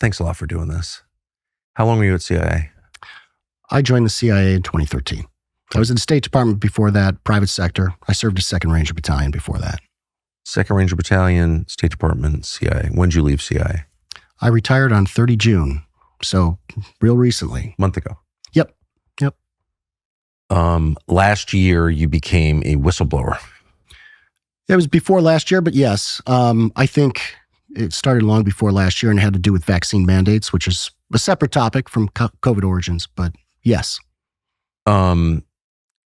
thanks a lot for doing this. How long were you at CIA? I joined the CIA in 2013. I was in the State Department before that, private sector. I served as 2nd Ranger Battalion before that. 2nd Ranger Battalion, State Department, CIA. When did you leave CIA? I retired on 30 June, so real recently. A month ago. Yep. Last year, you became a whistleblower. It was before last year, but yes. I think it started long before last year and had to do with vaccine mandates, which is a separate topic from COVID origins, but yes.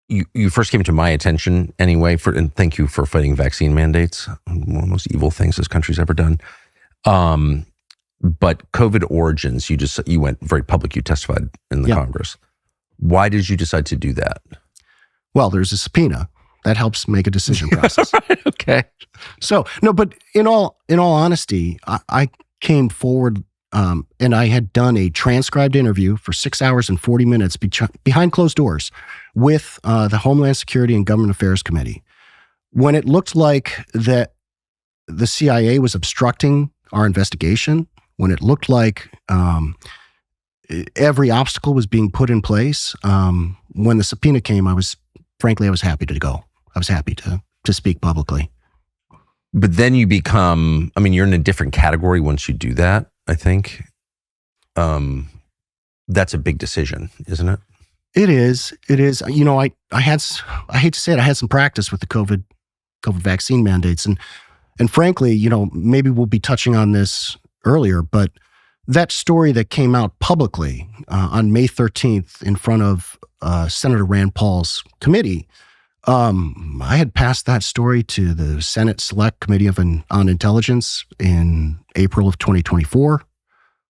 You first came to my attention anyway, and thank you for fighting vaccine mandates. One of the most evil things this country's ever done. But COVID origins, you went very public. You testified in the Congress. Why did you decide to do that? Well, there's a subpoena that helps make a decision process. Okay. So no, but in all honesty, I came forward and I had done a transcribed interview for 6 hours and 40 minutes behind closed doors with the Homeland Security and Government Affairs Committee. When it looked like that the CIA was obstructing our investigation, when it looked like every obstacle was being put in place, when the subpoena came, I was happy to go. I was happy to speak publicly. But then you become, you're in a different category once you do that, I think. That's a big decision, isn't it? It is. You know, I hate to say it, I had some practice with the COVID vaccine mandates. And frankly, you know, maybe we'll be touching on this earlier, but that story that came out publicly on May 13th in front of Senator Rand Paul's committee, I had passed that story to the Senate Select Committee on Intelligence in April of 2024.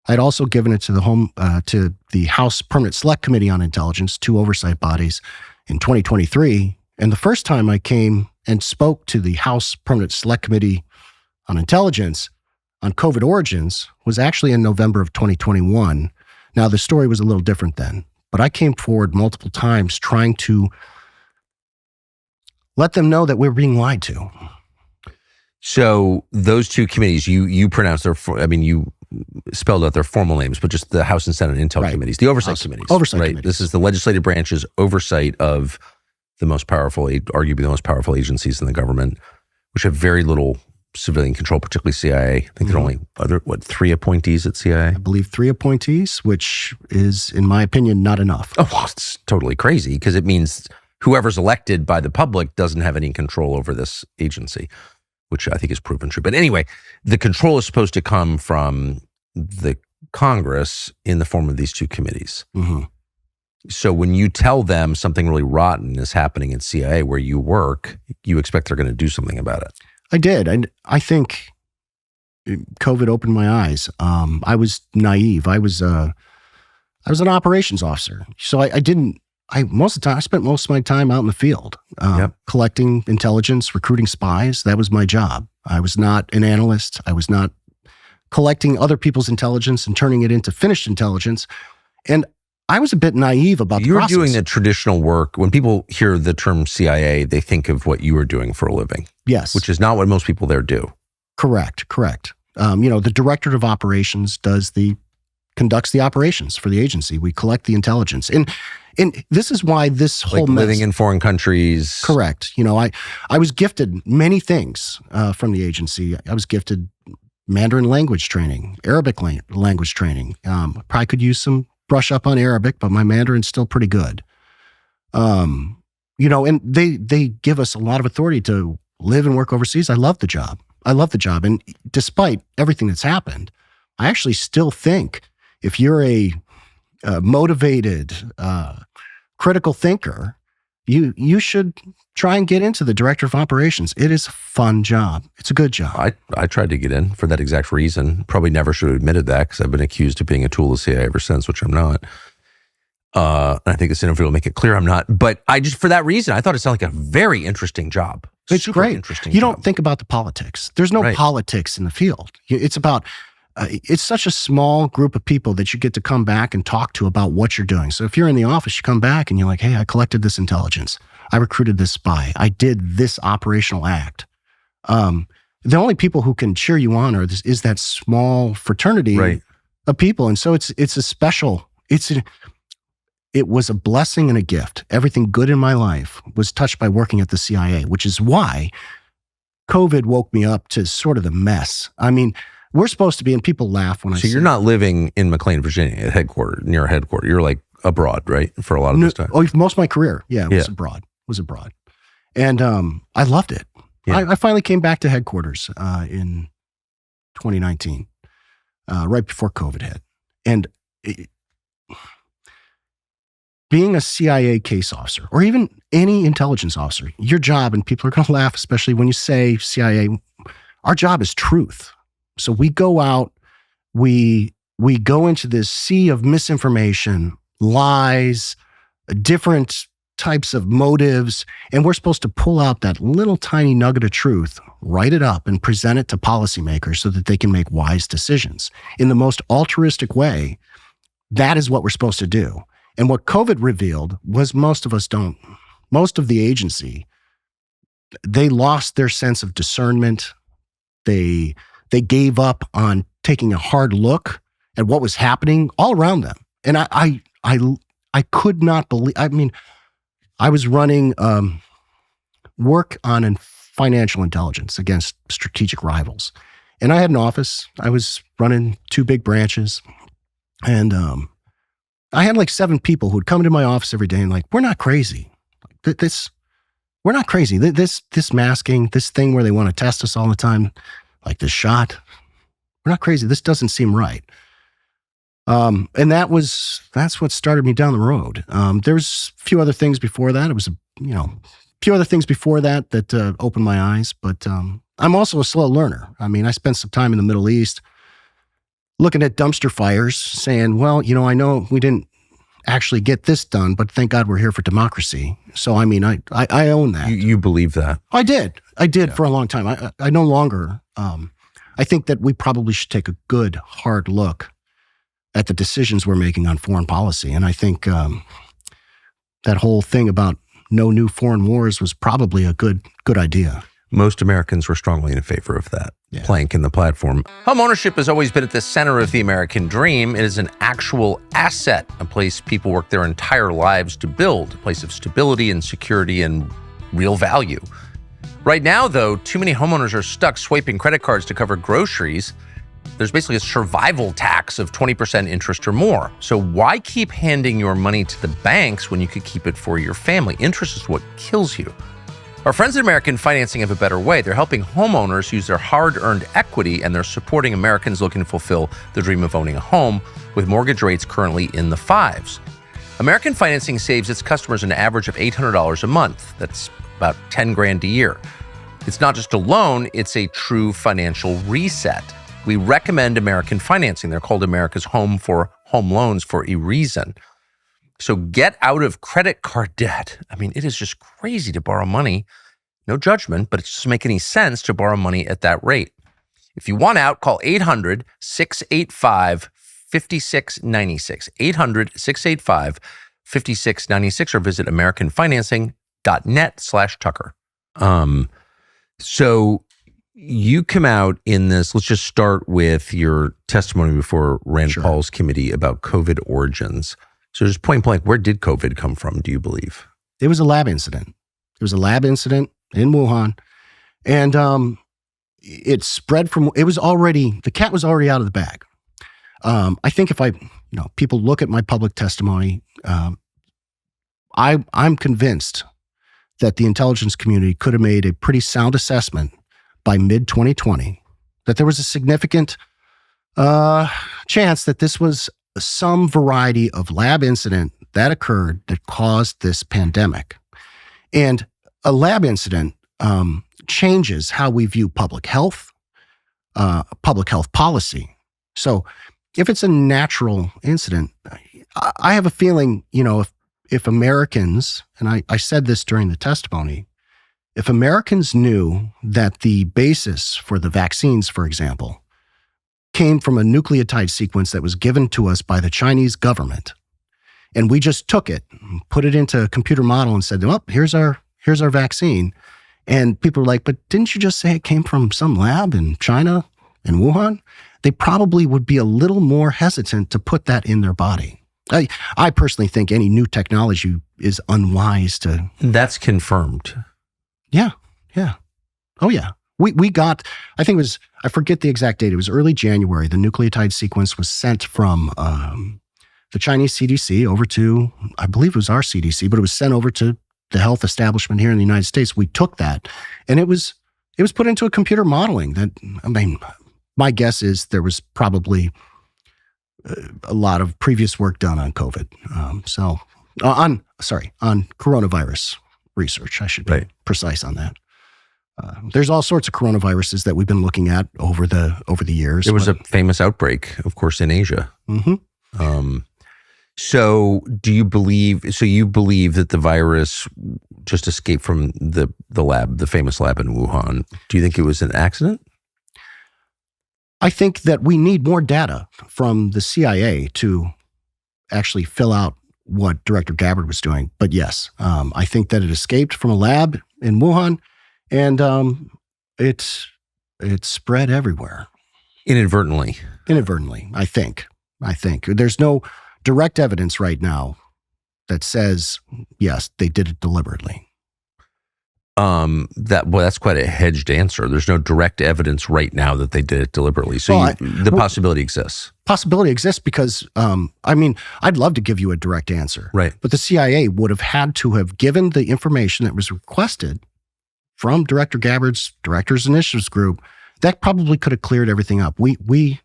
I'd also given it to the House Permanent Select Committee on Intelligence, 2 oversight bodies, in 2023. And the first time I came and spoke to the House Permanent Select Committee on Intelligence on COVID origins was actually in November of 2021. Now, the story was a little different then, but I came forward multiple times trying to let them know that we're being lied to. So those 2 committees, you pronounced you spelled out their formal names, but just the House and Senate Intel committees, the oversight committees. Oversight committees. This is the legislative branch's oversight of the most powerful, arguably the most powerful agencies in the government, which have very little civilian control, particularly CIA. I think there are only 3 appointees at CIA? I believe 3 appointees, which is, in my opinion, not enough. Oh, well, it's totally crazy because it means whoever's elected by the public doesn't have any control over this agency, which I think is proven true. But anyway, the control is supposed to come from the Congress in the form of these 2 committees. Mm-hmm. So when you tell them something really rotten is happening in CIA where you work, you expect they're going to do something about it. I did. And I think COVID opened my eyes. I was naive. I was an operations officer. So I spent most of my time out in the field, collecting intelligence, recruiting spies. That was my job. I was not an analyst. I was not collecting other people's intelligence and turning it into finished intelligence. And I was a bit naive about the process. You're doing the traditional work. When people hear the term CIA, they think of what you are doing for a living. Yes. Which is not what most people there do. Correct. The Directorate of Operations conducts the operations for the agency. We collect the intelligence. And this is why this whole living in foreign countries. Correct. You know, I was gifted many things from the agency. I was gifted Mandarin language training, Arabic language training. Probably could use some brush up on Arabic, but my Mandarin's still pretty good. And they give us a lot of authority to live and work overseas. I love the job. And despite everything that's happened, I actually still think if you're a motivated, critical thinker, you should try and get into the Director of Operations. It is a fun job. It's a good job. I tried to get in for that exact reason. Probably never should have admitted that because I've been accused of being a tool of the CIA ever since, which I'm not. And I think this interview will make it clear I'm not. But for that reason, I thought it sounded like a very interesting job. It's super great. Interesting You job. don't think about the politics. There's no politics in the field. It's about, it's such a small group of people that you get to come back and talk to about what you're doing. So if you're in the office, you come back and you're like, hey, I collected this intelligence. I recruited this spy. I did this operational act. The only people who can cheer you on is that small fraternity of people. And so it was a blessing and a gift. Everything good in my life was touched by working at the CIA, which is why COVID woke me up to sort of the mess. I mean, we're supposed to be, and people laugh when I say. So you're not living in McLean, Virginia, at headquarters, near headquarters. You're like abroad, right? For a lot of this time. Oh, most of my career, was abroad. And I loved it. Yeah. I finally came back to headquarters in 2019, right before COVID hit. And being a CIA case officer, or even any intelligence officer, your job, and people are going to laugh, especially when you say CIA, our job is truth. So we go out, we go into this sea of misinformation, lies, different types of motives, and we're supposed to pull out that little tiny nugget of truth, write it up, and present it to policymakers so that they can make wise decisions. In the most altruistic way, that is what we're supposed to do. And what COVID revealed was most of the agency, they lost their sense of discernment. They gave up on taking a hard look at what was happening all around them. And I could not believe, I mean, I was running work on financial intelligence against strategic rivals. And I had an office. I was running 2 big branches. And I had like 7 people who would come into my office every day and like, we're not crazy. We're not crazy. This masking, this thing where they want to test us all the time, like this shot, we're not crazy. This doesn't seem right. And that's what started me down the road. There's a few other things before that. It was, a few other things before that opened my eyes, but I'm also a slow learner. I mean, I spent some time in the Middle East looking at dumpster fires saying, well, I know we didn't actually get this done, but thank God we're here for democracy. So, I mean, I own that. You believe that? I did for a long time. I no longer, I think that we probably should take a good, hard look at the decisions we're making on foreign policy. And I think that whole thing about no new foreign wars was probably a good idea. Most Americans were strongly in favor of that plank in the platform. Home ownership has always been at the center of the American dream. It is an actual asset, a place people work their entire lives to build, a place of stability and security and real value. Right now, though, too many homeowners are stuck swiping credit cards to cover groceries. There's basically a survival tax of 20% interest or more. So why keep handing your money to the banks when you could keep it for your family? Interest is what kills you. Our friends at American Financing have a better way. They're helping homeowners use their hard-earned equity, and they're supporting Americans looking to fulfill the dream of owning a home with mortgage rates currently in the 5s. American Financing saves its customers an average of $800 a month. That's about $10,000 a year. It's not just a loan, it's a true financial reset. We recommend American Financing. They're called America's home for home loans for a reason. So get out of credit card debt. I mean, it is just crazy to borrow money. No judgment, but it doesn't make any sense to borrow money at that rate. If you want out, call 800-685-5696. 800-685-5696 or visit americanfinancing.net/Tucker. So you come out in this, let's just start with your testimony before Rand Paul's committee about COVID origins. So just point blank, where did COVID come from, do you believe? It was a lab incident. There was a lab incident in Wuhan. And it spread from, the cat was already out of the bag. I think if people look at my public testimony, I'm convinced that the intelligence community could have made a pretty sound assessment by mid-2020 that there was a significant chance that this was some variety of lab incident that occurred that caused this pandemic. And a lab incident changes how we view public health policy. So if it's a natural incident, I have a feeling, if Americans, and I said this during the testimony, if Americans knew that the basis for the vaccines, for example, came from a nucleotide sequence that was given to us by the Chinese government, and we just took it, put it into a computer model and said, well, here's our vaccine. And people were like, but didn't you just say it came from some lab in China in Wuhan, they probably would be a little more hesitant to put that in their body. I personally think any new technology is unwise to. That's confirmed. Yeah. Oh, yeah. We got, I think it was, I forget the exact date. It was early January. The nucleotide sequence was sent from the Chinese CDC over to, I believe it was our CDC, but it was sent over to the health establishment here in the United States. We took that, and it was put into a computer modeling that, I mean, my guess is there was probably a lot of previous work done on COVID. On coronavirus research. I should be precise on that. There's all sorts of coronaviruses that we've been looking at over the years. There was a famous outbreak, of course, in Asia. Mm-hmm. So you believe that the virus just escaped from the lab, the famous lab in Wuhan? Do you think it was an accident? I think that we need more data from the CIA to actually fill out what Director Gabbard was doing. But yes, I think that it escaped from a lab in Wuhan, and it spread everywhere. Inadvertently, I think. There's no direct evidence right now that says, yes, they did it deliberately. That's quite a hedged answer. There's no direct evidence right now that they did it deliberately. So the possibility exists. Possibility exists because, I'd love to give you a direct answer. Right. But the CIA would have had to have given the information that was requested from Director Gabbard's Directors Initiatives Group. That probably could have cleared everything up. When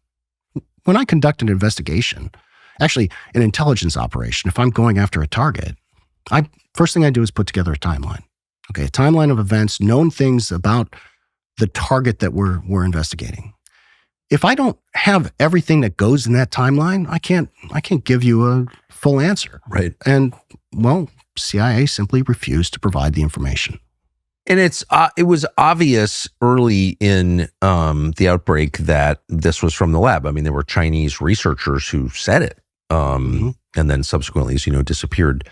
I conduct an investigation, actually an intelligence operation, if I'm going after a target, first thing I do is put together a timeline. Okay, a timeline of events, known things about the target that we're investigating. If I don't have everything that goes in that timeline, I can't give you a full answer. Right. And CIA simply refused to provide the information. And it was obvious early in the outbreak that this was from the lab. I mean, there were Chinese researchers who said it, and then subsequently, as you know, disappeared.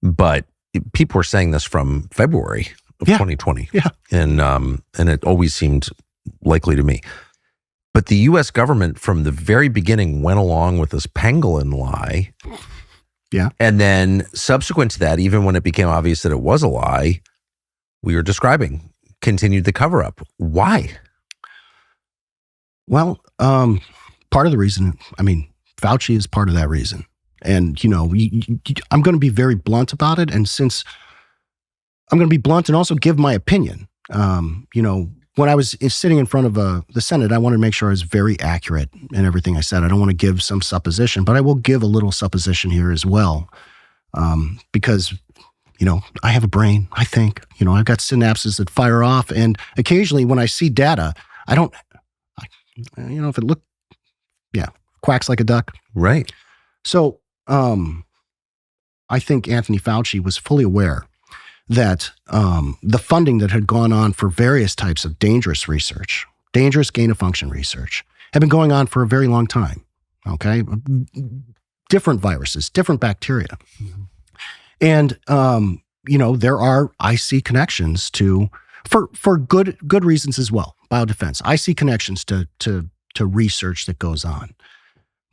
But people were saying this from February of 2020. Yeah. And it always seemed likely to me. But the U.S. government from the very beginning went along with this pangolin lie. Yeah. And then subsequent to that, even when it became obvious that it was a lie, we were describing, continued the cover-up. Why? Well, part of the reason, Fauci is part of that reason. And, I'm going to be very blunt about it. And since I'm going to be blunt and also give my opinion, when I was sitting in front of the Senate, I wanted to make sure I was very accurate in everything I said. I don't want to give some supposition, but I will give a little supposition here as well. Because, I have a brain, I think. I've got synapses that fire off. And occasionally when I see data, if it quacks like a duck. Right. So, I think Anthony Fauci was fully aware that the funding that had gone on for various types of dangerous research, dangerous gain-of-function research, had been going on for a very long time, okay? Different viruses, different bacteria. Mm-hmm. And, there are, I see connections for good reasons as well, biodefense. I see connections to research that goes on.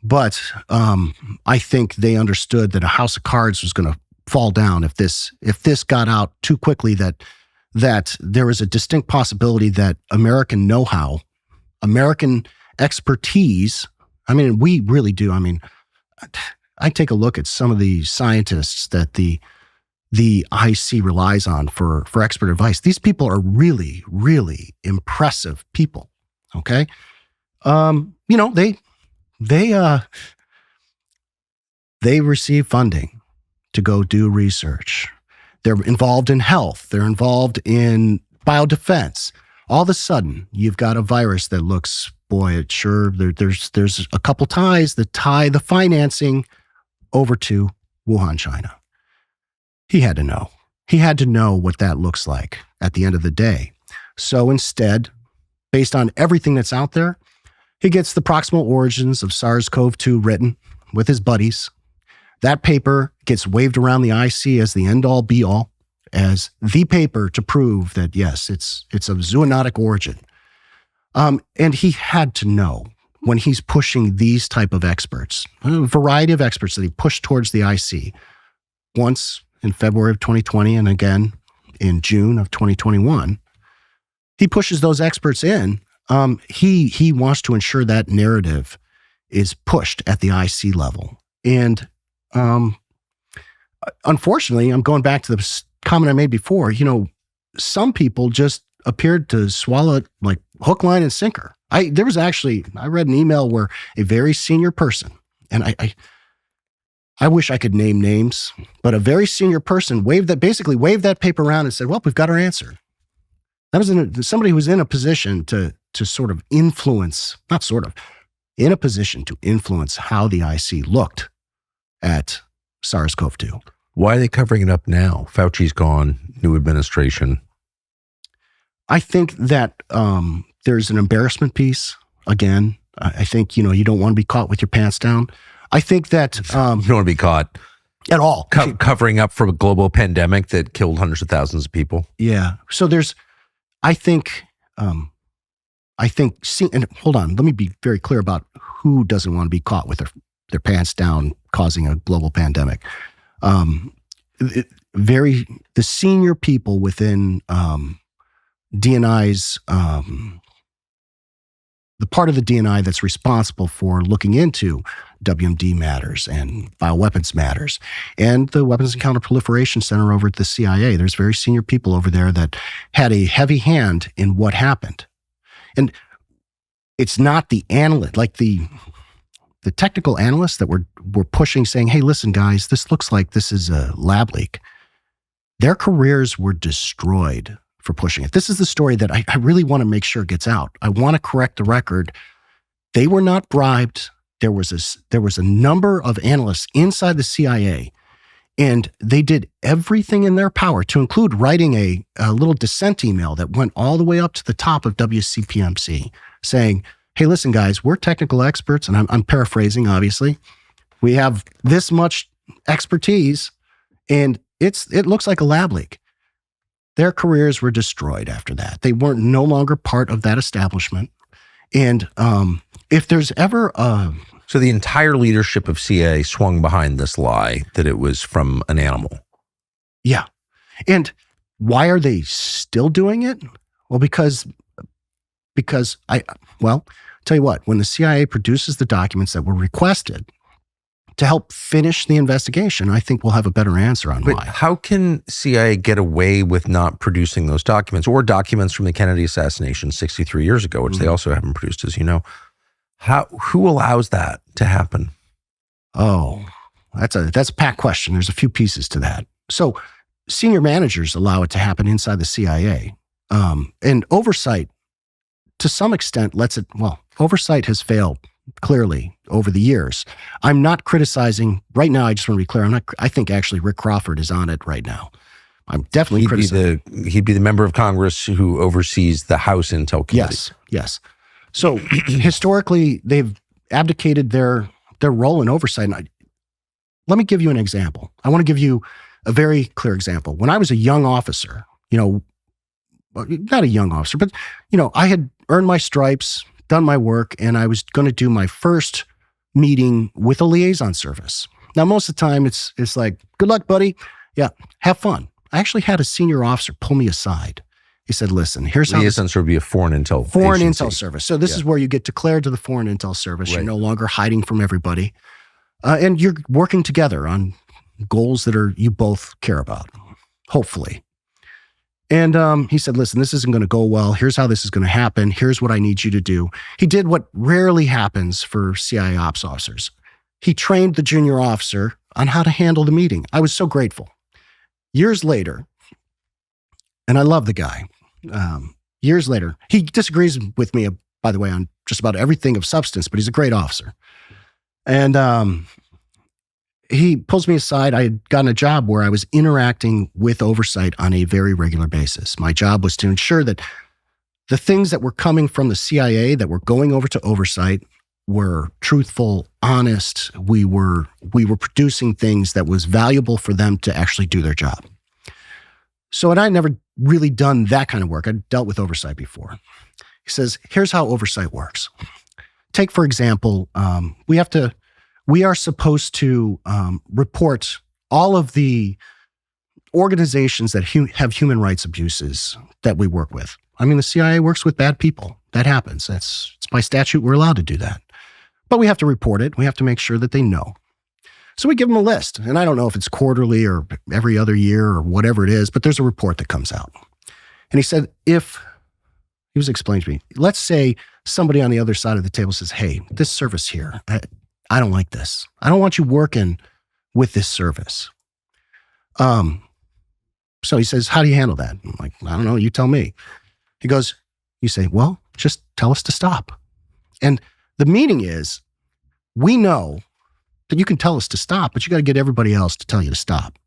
But I think they understood that a house of cards was going to fall down if this got out too quickly. That there was a distinct possibility that American know-how, American expertise. We really do. I take a look at some of the scientists that the IC relies on for expert advice. These people are really, really impressive people. Okay, They receive funding to go do research. They're involved in health. They're involved in biodefense. All of a sudden, you've got a virus that looks, there's a couple ties that tie the financing over to Wuhan, China. He had to know. He had to know what that looks like at the end of the day. So instead, based on everything that's out there, he gets the proximal origins of SARS-CoV-2 written with his buddies. That paper gets waved around the IC as the end-all, be-all, as the paper to prove that, yes, it's of zoonotic origin. And he had to know when he's pushing these type of experts, a variety of experts that he pushed towards the IC, once in February of 2020 and again in June of 2021, he pushes those experts in. He wants to ensure that narrative is pushed at the IC level. And unfortunately, I'm going back to the comment I made before, some people just appeared to swallow it like hook, line, and sinker. I read an email where a very senior person, and I wish I could name names, but a very senior person waved that paper around and said, well, we've got our answer. That was somebody who was in a position to sort of influence, in a position to influence how the IC looked at SARS-CoV-2. Why are they covering it up now? Fauci's gone, new administration. I think that there's an embarrassment piece. Again, I think, you don't want to be caught with your pants down. I think that... you don't want to be caught at all. Covering up for a global pandemic that killed hundreds of thousands of people. Yeah. So I think, and hold on, let me be very clear about who doesn't want to be caught with their pants down causing a global pandemic. The senior people within DNI's, the part of the DNI that's responsible for looking into WMD matters and bioweapons matters, and the Weapons and Counterproliferation Center over at the CIA. There's very senior people over there that had a heavy hand in what happened. And it's not the analyst, like the technical analysts that were pushing, saying, hey, listen, guys, this looks like this is a lab leak. Their careers were destroyed for pushing it. This is the story that I really want to make sure gets out. I want to correct the record. They were not bribed. There was a number of analysts inside the CIA, and they did everything in their power, to include writing a little dissent email that went all the way up to the top of WCPMC, saying, hey, listen, guys, we're technical experts, and I'm paraphrasing, obviously. We have this much expertise, and it looks like a lab leak. Their careers were destroyed after that. They weren't no longer part of that establishment. And if there's ever So the entire leadership of CIA swung behind this lie that it was from an animal. Yeah. And why are they still doing it? Well, because tell you what, when the CIA produces the documents that were requested to help finish the investigation, I think we'll have a better answer on why. How can CIA get away with not producing those documents, or documents from the Kennedy assassination 63 years ago, which they also haven't produced, as you know? Who allows that to happen? Oh, that's a packed question. There's a few pieces to that. So senior managers allow it to happen inside the CIA. And oversight, to some extent, oversight has failed clearly over the years. I'm not criticizing right now. I just want to be clear. I think actually Rick Crawford is on it right now. I'm definitely criticizing. He'd be the member of Congress who oversees the House Intel Committee. Yes. So historically, they've abdicated their role in oversight. And let me give you an example. I want to give you a very clear example. When I was a young officer, not a young officer, but I had earned my stripes, done my work, and I was going to do my first meeting with a liaison service. Now, most of the time, it's like, good luck, buddy. Yeah, have fun. I actually had a senior officer pull me aside. He said, listen, here's how liaison service would be a foreign intel intel service. So this is where you get declared to the foreign intel service. Right. You're no longer hiding from everybody. And you're working together on goals that you both care about, hopefully. And he said, listen, this isn't going to go well. Here's how this is going to happen. Here's what I need you to do. He did what rarely happens for CIA ops officers. He trained the junior officer on how to handle the meeting. I was so grateful. Years later, and I love the guy, years later, he disagrees with me, by the way, on just about everything of substance, but he's a great officer. And he pulls me aside. I had gotten a job where I was interacting with oversight on a very regular basis. My job was to ensure that the things that were coming from the CIA that were going over to oversight were truthful, honest. We were producing things that was valuable for them to actually do their job. So, and I'd never really done that kind of work. I'd dealt with oversight before. He says, here's how oversight works. Take, for example, we are supposed to report all of the organizations that have human rights abuses that we work with. I mean, the CIA works with bad people. That happens. It's by statute, we're allowed to do that. But we have to report it. We have to make sure that they know. So we give them a list. And I don't know if it's quarterly or every other year or whatever it is, but there's a report that comes out. And he said, he was explaining to me, let's say somebody on the other side of the table says, hey, this service here, I don't like this. I don't want you working with this service. So he says, how do you handle that? I'm like, I don't know. You tell me. He goes, you say, well, just tell us to stop. And the meaning is, we know that you can tell us to stop, but you got to get everybody else to tell you to stop.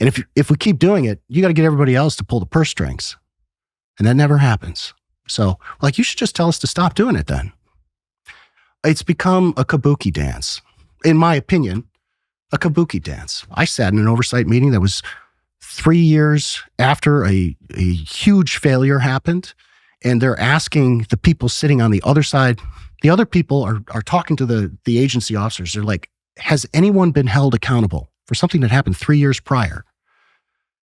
And if we keep doing it, you got to get everybody else to pull the purse strings. And that never happens. So, like, you should just tell us to stop doing it then. It's become a kabuki dance. In my opinion, a kabuki dance. I sat in an oversight meeting that was 3 years after a huge failure happened, and they're asking the people sitting on the other side, the other people are talking to the agency officers. They're like, has anyone been held accountable for something that happened 3 years prior?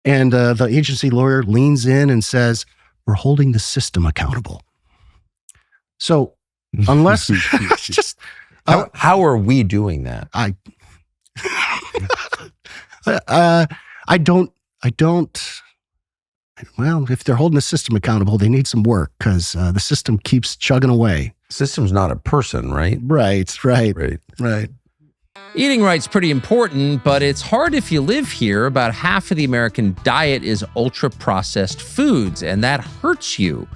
And the agency lawyer leans in and says, we're holding the system accountable. So unless just how are we doing that? I don't. Well, if they're holding the system accountable, they need some work because the system keeps chugging away. System's not a person, right? Right. Eating right's pretty important, but it's hard if you live here. About half of the American diet is ultra-processed foods, and that hurts you.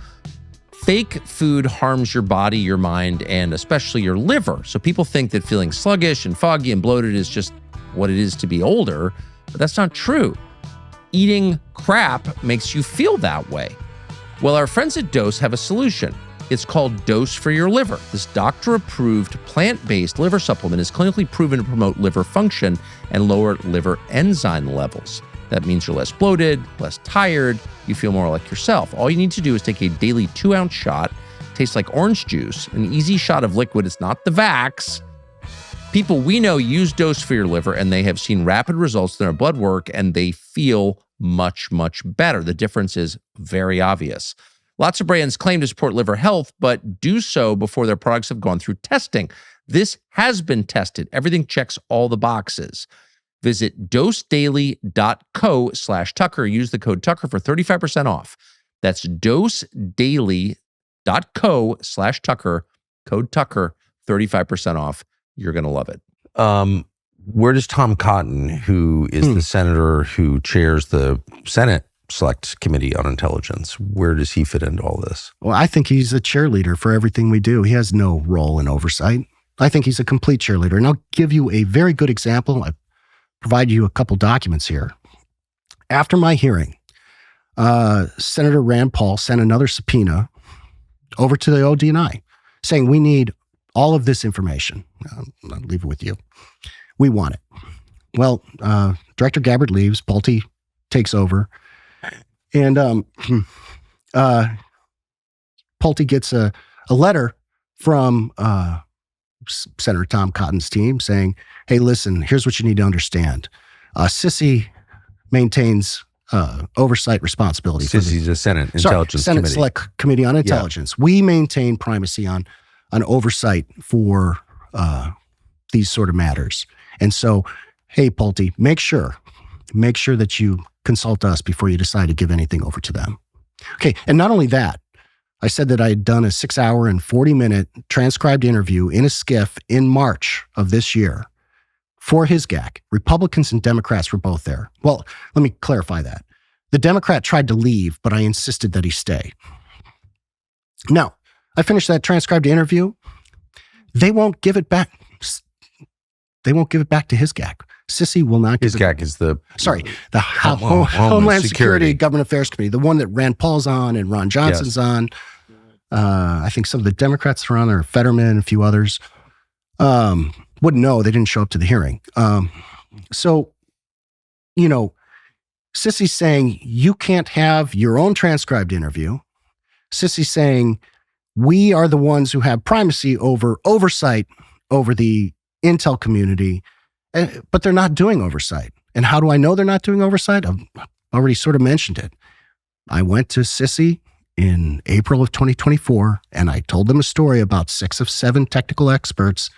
Fake food harms your body, your mind, and especially your liver. So people think that feeling sluggish and foggy and bloated is just what it is to be older, but that's not true. Eating crap makes you feel that way. Well, our friends at Dose have a solution. It's called Dose for Your Liver. This doctor-approved plant-based liver supplement is clinically proven to promote liver function and lower liver enzyme levels. That means you're less bloated, less tired, you feel more like yourself. All you need to do is take a daily 2-ounce shot. Tastes like orange juice, an easy shot of liquid. It's not the Vax. People we know use Dose for Your Liver, and they have seen rapid results in their blood work, and they feel much, much better. The difference is very obvious. Lots of brands claim to support liver health, but do so before their products have gone through testing. This has been tested. Everything checks all the boxes. Visit dosedaily.co/Tucker. Use the code Tucker for 35% off. That's dosedaily.co/Tucker. Code Tucker, 35% off. You're going to love it. Where does Tom Cotton, who is the senator who chairs the Senate Select Committee on Intelligence, where does he fit into all this? Well, I think he's a cheerleader for everything we do. He has no role in oversight. I think he's a complete cheerleader. And I'll give you a very good example. I provide you a couple documents here. After my hearing, Senator Rand Paul sent another subpoena over to the ODNI saying we need all of this information. I'll leave it with you. We want it. Well, Director Gabbard leaves. Pulte takes over. And Pulte gets a letter from Senator Tom Cotton's team saying, hey, listen, here's what you need to understand. Sissy maintains oversight responsibility. Sissy's a Senate Intelligence Senate Committee. Select Committee on Intelligence. Yeah. We maintain primacy on oversight for these sort of matters. And so, hey, Pulte, make sure that you consult us before you decide to give anything over to them. Okay, and not only that, I said that I had done a 6-hour and 40-minute transcribed interview in a skiff in March of this year for his GAC. Republicans and Democrats were both there. Well, let me clarify that. The Democrat tried to leave, but I insisted that he stay. Now, I finished that transcribed interview. They won't give it back. They won't give it back to his GAC. Sissy will not give his GAC is the Homeland Security Government Affairs Committee, the one that Rand Paul's on and Ron Johnson's on. I think some of the Democrats are on there, Fetterman, a few others. Wouldn't know. They didn't show up to the hearing. So, Sissy's saying you can't have your own transcribed interview. Sissy's saying we are the ones who have primacy over oversight over the intel community, but they're not doing oversight. And how do I know they're not doing oversight? I've already sort of mentioned it. I went to Sissy in April of 2024, and I told them a story about 6 of 7 technical experts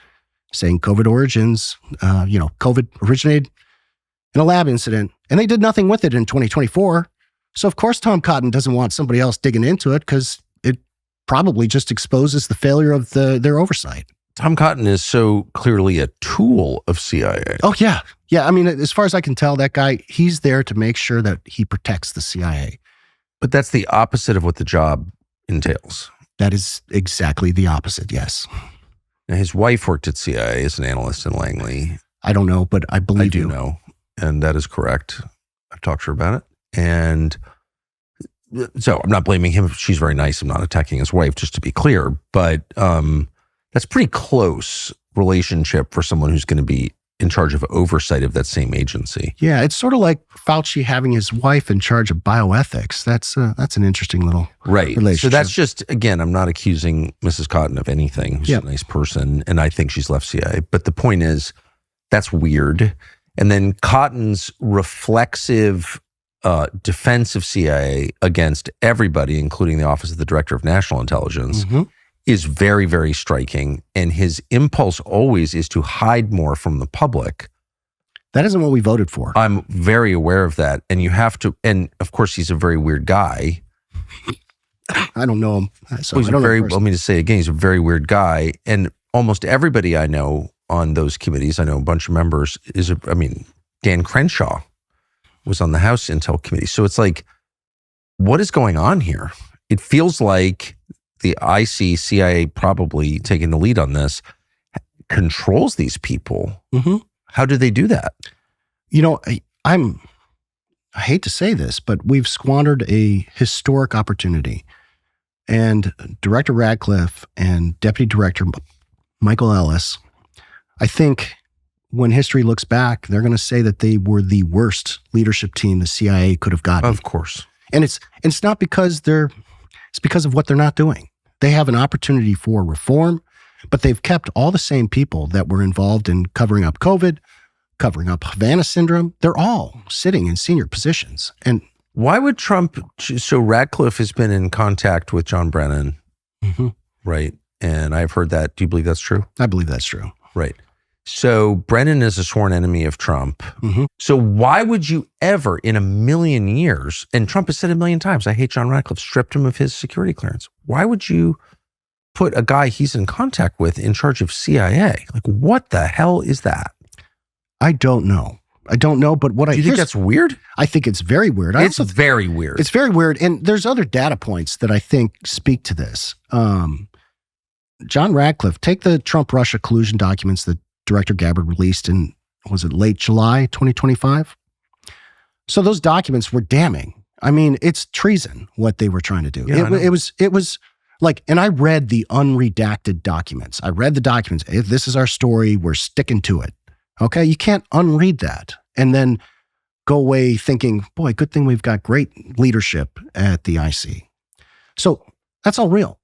saying COVID origins, COVID originated in a lab incident, and they did nothing with it in 2024. So of course, Tom Cotton doesn't want somebody else digging into it because it probably just exposes the failure of their oversight. Tom Cotton is so clearly a tool of CIA. Oh, yeah. Yeah, I mean, as far as I can tell, that guy, he's there to make sure that he protects the CIA. But that's the opposite of what the job entails. That is exactly the opposite, yes. Now, his wife worked at CIA as an analyst in Langley. I don't know, but I believe I do know, and that is correct. I've talked to her about it. And so I'm not blaming him. She's very nice. I'm not attacking his wife, just to be clear. But that's pretty close relationship for someone who's going to be in charge of oversight of that same agency. Yeah, it's sort of like Fauci having his wife in charge of bioethics. That's an interesting little relationship. So that's just, again, I'm not accusing Mrs. Cotton of anything. She's a nice person, and I think she's left CIA. But the point is, that's weird. And then Cotton's reflexive defense of CIA against everybody, including the Office of the Director of National Intelligence, is very, very striking. And his impulse always is to hide more from the public. That isn't what we voted for. I'm very aware of that. And you have to, and of course, he's a very weird guy. I don't know him. So he's let me just say again, he's a very weird guy. And almost everybody I know on those committees, I know a bunch of members, Dan Crenshaw was on the House Intel Committee. So it's like, what is going on here? It feels like the IC, CIA probably taking the lead on this, controls these people. How do they do that? I hate to say this, but we've squandered a historic opportunity. And Director Radcliffe and Deputy Director Michael Ellis, I think when history looks back, they're going to say that they were the worst leadership team the CIA could have gotten. Of course. And it's not because it's because of what they're not doing. They have an opportunity for reform, but they've kept all the same people that were involved in covering up COVID, covering up Havana Syndrome. They're all sitting in senior positions. And why would Trump? So Radcliffe has been in contact with John Brennan, right? And I've heard that. Do you believe that's true? I believe that's true. Right. So Brennan is a sworn enemy of Trump. So why would you ever in a million years, and Trump has said a million times, I hate John Radcliffe, stripped him of his security clearance. Why would you put a guy he's in contact with in charge of CIA? Like, what the hell is that? I don't know. But what do you think that's weird? I think it's very weird. It's very weird. It's very weird. And there's other data points that I think speak to this. John Radcliffe, take the Trump-Russia collusion documents that Director Gabbard released in, was it late July 2025? So those documents were damning. I mean, it's treason what they were trying to do. Yeah, it was like, and I read the unredacted documents. I read the documents. This is our story. We're sticking to it. Okay, you can't unread that and then go away thinking, boy, good thing we've got great leadership at the IC. So that's all real.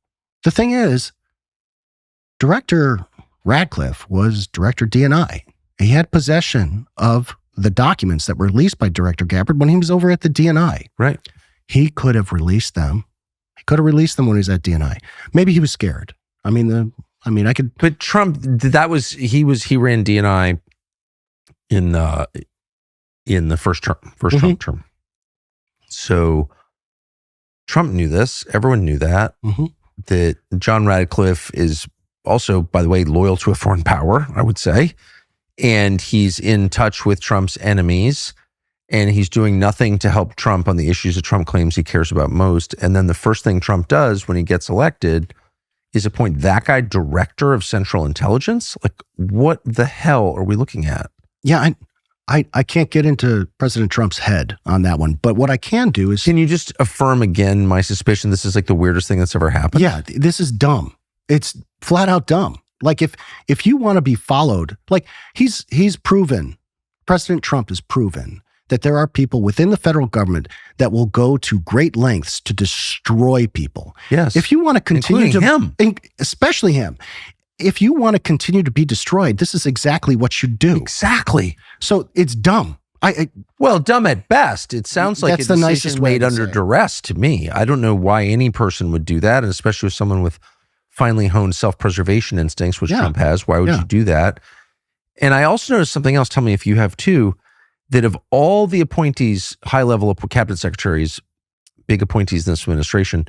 The thing is, Director Radcliffe was Director DNI. He had possession of the documents that were released by Director Gabbard when he was over at the DNI. Right. He could have released them. He could have released them when he was at DNI. Maybe he was scared. I could. But Trump, he ran DNI in the first Trump term. So Trump knew this. Everyone knew that. That John Radcliffe is also, by the way, loyal to a foreign power, I would say. And he's in touch with Trump's enemies. And he's doing nothing to help Trump on the issues that Trump claims he cares about most. And then the first thing Trump does when he gets elected is appoint that guy director of Central Intelligence. Like, what the hell are we looking at? Yeah, I can't get into President Trump's head on that one. But what I can do is... Can you just affirm again my suspicion this is like the weirdest thing that's ever happened? Yeah, this is dumb. It's flat out dumb. Like if you want to be followed, like he's proven, President Trump has proven that there are people within the federal government that will go to great lengths to destroy people. Yes. If you want to continue Including him. Especially him, if you want to continue to be destroyed, this is exactly what you do. Exactly. So it's dumb. Well, dumb at best. It sounds like That's a the decision nicest way made to under say it. duress to me. I don't know why any person would do that, and especially with someone with finely honed self-preservation instincts, which Trump has. Why would you do that? And I also noticed something else. Tell me if you have too, that of all the appointees, high-level cabinet secretaries, big appointees in this administration,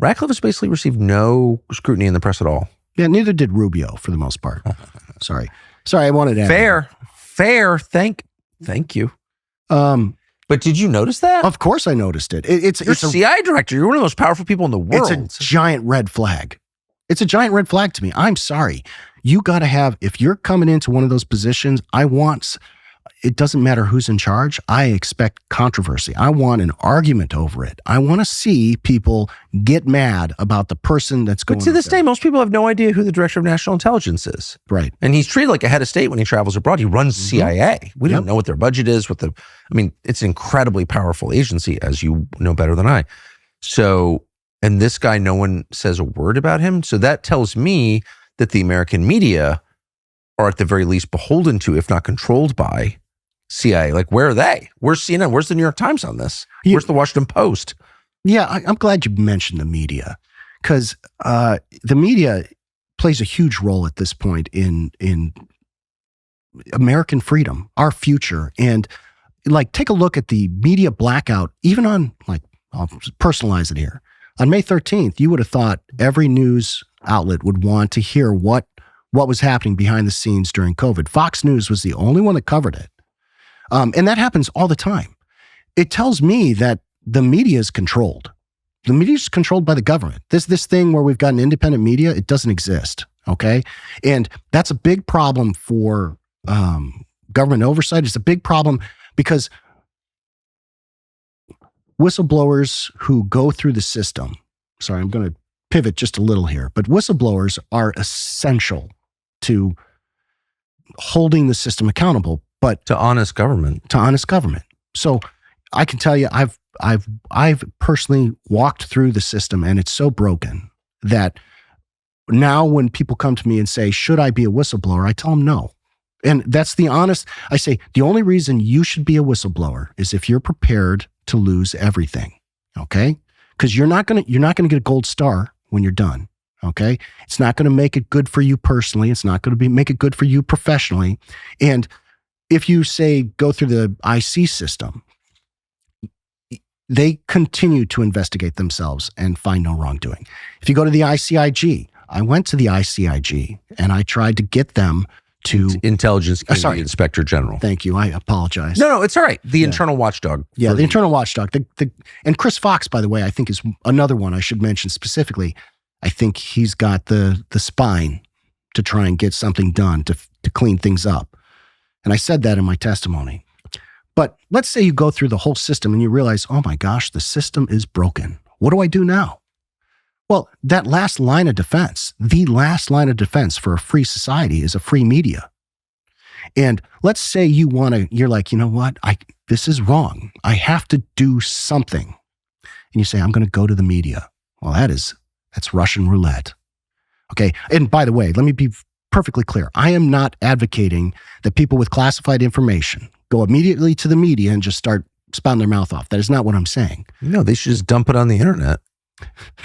Ratcliffe has basically received no scrutiny in the press at all. Yeah, neither did Rubio for the most part. Sorry, I wanted to add Fair. Thank you. But did you notice that? Of course I noticed it. You're a CIA director. You're one of the most powerful people in the world. It's a giant red flag. It's a giant red flag to me. I'm sorry. You got to have, if you're coming into one of those positions, it doesn't matter who's in charge. I expect controversy. I want an argument over it. I want to see people get mad about the person that's going. But to this day, most people have no idea who the director of national intelligence is. Right. And he's treated like a head of state when he travels abroad. He runs CIA. We don't know what their budget is. It's an incredibly powerful agency, as you know better than I. So, and this guy, no one says a word about him. So that tells me that the American media are at the very least beholden to, if not controlled by, CIA. Like, where are they? Where's CNN? Where's the New York Times on this? Where's the Washington Post? Yeah, I'm glad you mentioned the media, because the media plays a huge role at this point in American freedom, our future. And take a look at the media blackout, even on, I'll personalize it here. On May 13th, you would have thought every news outlet would want to hear what was happening behind the scenes during COVID. Fox News was the only one that covered it. And that happens all the time. It tells me that the media is controlled. The media is controlled by the government. This thing where we've got an independent media, it doesn't exist, okay? And that's a big problem for government oversight. It's a big problem because whistleblowers who go through the system, sorry, I'm going to pivot just a little here, but whistleblowers are essential to holding the system accountable. But to honest government. So I can tell you, I've personally walked through the system, and it's so broken that now when people come to me and say, should I be a whistleblower? I tell them no. And that's I say, the only reason you should be a whistleblower is if you're prepared to lose everything. Okay. Because you're not going to get a gold star when you're done. Okay. It's not going to make it good for you personally. It's not going to make it good for you professionally. And if you say go through the IC system, they continue to investigate themselves and find no wrongdoing. If you go to the ICIG, I went to the ICIG and I tried to get them to Intelligence Community Inspector General. Thank you. I apologize. No, it's all right. The internal watchdog. Yeah, the internal watchdog. And Chris Fox, by the way, I think is another one I should mention specifically. I think he's got the spine to try and get something done to clean things up. And I said that in my testimony. But let's say you go through the whole system and you realize, oh my gosh, the system is broken. What do I do now? Well, the last line of defense for a free society is a free media. And let's say you're like, you know what? This is wrong. I have to do something. And you say, I'm going to go to the media. Well, that's Russian roulette. Okay. And by the way, let me be perfectly clear. I am not advocating that people with classified information go immediately to the media and just start spouting their mouth off. That is not what I'm saying. No, they should just dump it on the internet.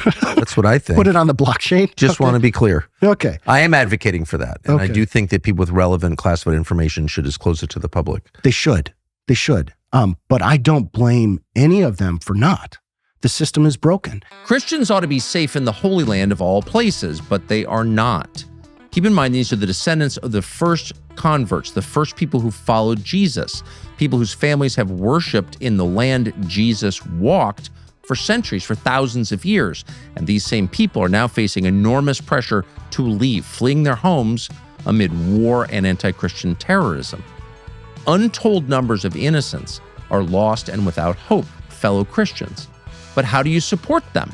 That's what I think. Put it on the blockchain? Just want to be clear. Okay. I am advocating for that. And I do think that people with relevant classified information should disclose it to the public. They should. But I don't blame any of them for not. The system is broken. Christians ought to be safe in the Holy Land of all places, but they are not. Keep in mind, these are the descendants of the first converts, the first people who followed Jesus, people whose families have worshiped in the land Jesus walked for centuries, for thousands of years. And these same people are now facing enormous pressure to leave, fleeing their homes amid war and anti-Christian terrorism. Untold numbers of innocents are lost and without hope, fellow Christians. But how do you support them?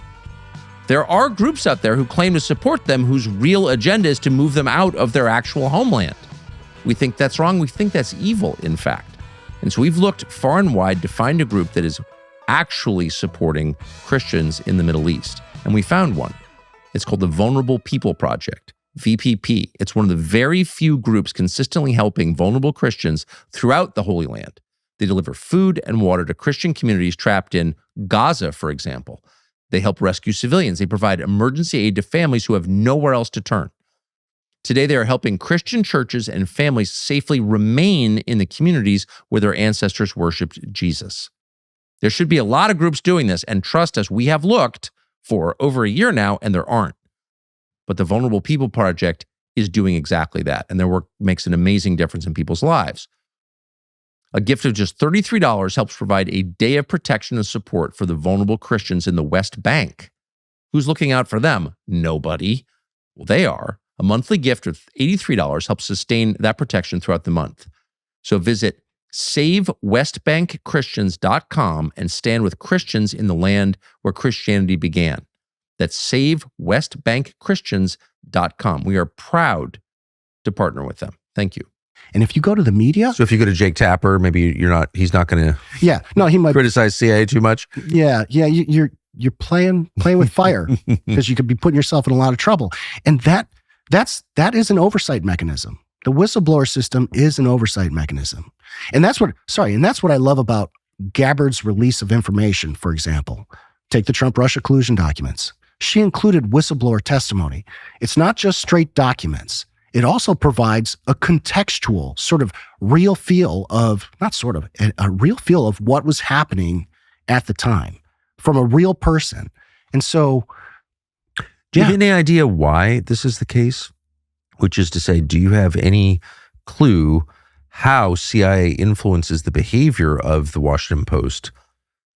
There are groups out there who claim to support them whose real agenda is to move them out of their actual homeland. We think that's wrong. We think that's evil, in fact. And so we've looked far and wide to find a group that is actually supporting Christians in the Middle East. And we found one. It's called the Vulnerable People Project, VPP. It's one of the very few groups consistently helping vulnerable Christians throughout the Holy Land. They deliver food and water to Christian communities trapped in Gaza, for example. They help rescue civilians. They provide emergency aid to families who have nowhere else to turn. Today, they are helping Christian churches and families safely remain in the communities where their ancestors worshiped Jesus. There should be a lot of groups doing this, and trust us, we have looked for over a year now, and there aren't. But the Vulnerable People Project is doing exactly that, and their work makes an amazing difference in people's lives. A gift of just $33 helps provide a day of protection and support for the vulnerable Christians in the West Bank. Who's looking out for them? Nobody. Well, they are. A monthly gift of $83 helps sustain that protection throughout the month. So visit SaveWestBankChristians.com and stand with Christians in the land where Christianity began. That's SaveWestBankChristians.com. We are proud to partner with them. Thank you. And if you go to the media, So if you go to Jake Tapper, maybe he's not going to he might criticize CIA too much. You're playing with fire because you could be putting yourself in a lot of trouble. And that is an oversight mechanism. The whistleblower system is an oversight mechanism. And that's what I love about Gabbard's release of information, for example. Take the Trump-Russia collusion documents. She included whistleblower testimony. It's not just straight documents. It also provides a contextual sort of real feel of, a real feel of what was happening at the time from a real person. And so, do you have any idea why this is the case? Which is to say, do you have any clue how CIA influences the behavior of the Washington Post,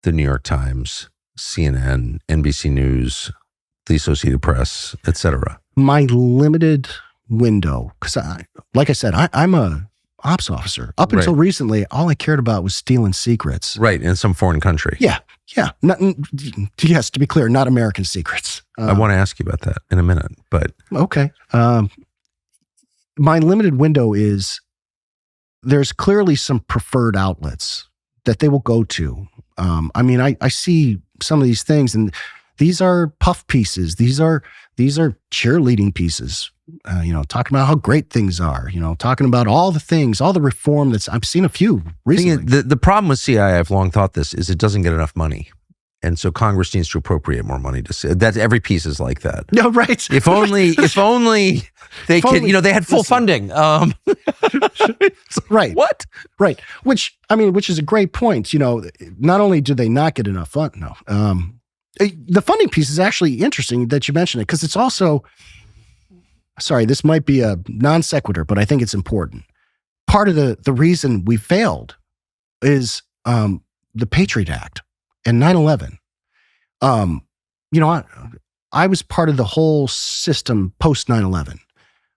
the New York Times, CNN, NBC News, the Associated Press, etc.? My limited window, because like I said, I'm a ops officer. Up until recently, all I cared about was stealing secrets. Right, in some foreign country. Yeah. Yes, to be clear, not American secrets. I want to ask you about that in a minute, but... Okay. My limited window is there's clearly some preferred outlets that they will go to. I see some of these things, and these are puff pieces. These are cheerleading pieces. Talking about how great things are. Talking about all the things, all the reform I've seen a few recently. The problem with CIA, I've long thought this, is it doesn't get enough money. And so Congress needs to appropriate more money to say that. Every piece is like that. No, right. If only they could, they had full funding. Right. What? Right. Which is a great point. Not only do they not get enough fund, the funding piece is actually interesting that you mentioned it, because it's also, sorry, this might be a non sequitur, but I think it's important. Part of the reason we failed is the Patriot Act and 9/11. I was part of the whole system post 9/11.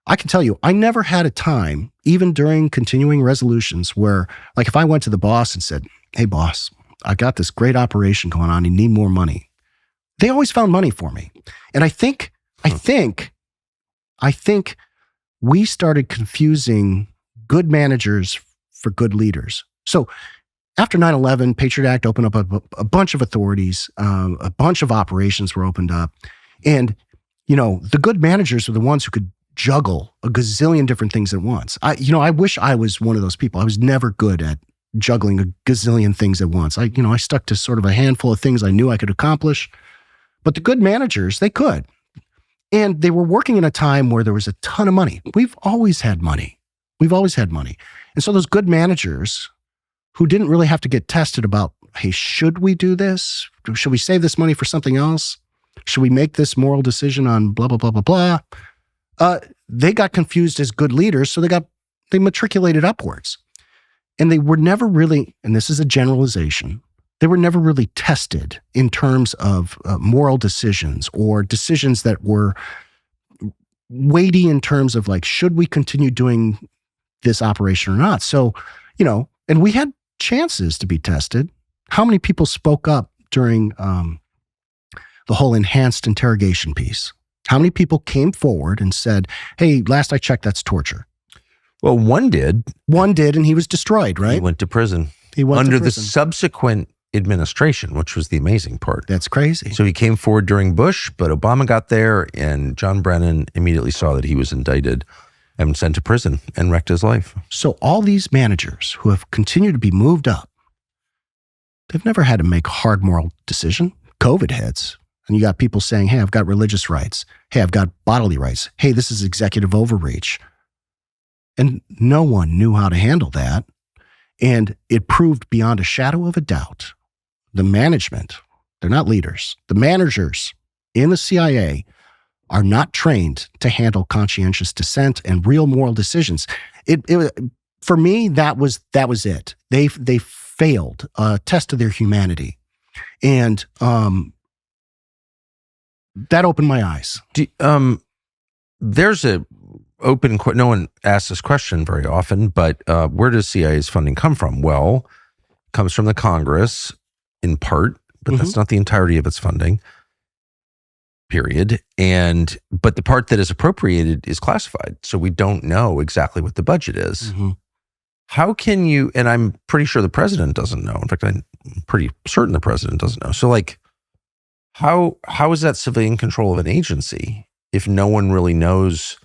I can tell you, I never had a time, even during continuing resolutions, where, like, if I went to the boss and said, "Hey, boss, I got this great operation going on. You need more money." They always found money for me. And I think we started confusing good managers for good leaders. So after 9/11, Patriot Act opened up a bunch of authorities, a bunch of operations were opened up. And, the good managers were the ones who could juggle a gazillion different things at once. I wish I was one of those people. I was never good at juggling a gazillion things at once. I stuck to sort of a handful of things I knew I could accomplish. But the good managers, they could. And they were working in a time where there was a ton of money. We've always had money. And so those good managers who didn't really have to get tested about, hey, should we do this? Should we save this money for something else? Should we make this moral decision on blah, blah, blah, blah, blah? They got confused as good leaders, so they matriculated upwards. And they were never really, and this is a generalization, they were never really tested in terms of moral decisions or decisions that were weighty in terms of, like, should we continue doing this operation or not? So, and we had chances to be tested. How many people spoke up during the whole enhanced interrogation piece? How many people came forward and said, "Hey, last I checked, that's torture"? Well, one did. And he was destroyed, right? He went to prison. He went under to the prison. subsequent administration, which was the amazing part. That's crazy. So he came forward during Bush, but Obama got there, and John Brennan immediately saw that he was indicted and sent to prison and wrecked his life. So all these managers who have continued to be moved up, they've never had to make a hard moral decision. COVID hits, and you got people saying, hey, I've got religious rights. Hey, I've got bodily rights. Hey, this is executive overreach. And no one knew how to handle that. And it proved beyond a shadow of a doubt, the management, they're not leaders, the managers in the CIA are not trained to handle conscientious dissent and real moral decisions. For me, that was it. They failed a test of their humanity. And that opened my eyes. There's a open, no one asks this question very often, but where does CIA's funding come from? Well, it comes from the Congress in part, but that's not the entirety of its funding, period. But the part that is appropriated is classified. So we don't know exactly what the budget is. How can you, and I'm pretty sure the president doesn't know. In fact, I'm pretty certain the president doesn't know. So like, how is that civilian control of an agency if no one really knows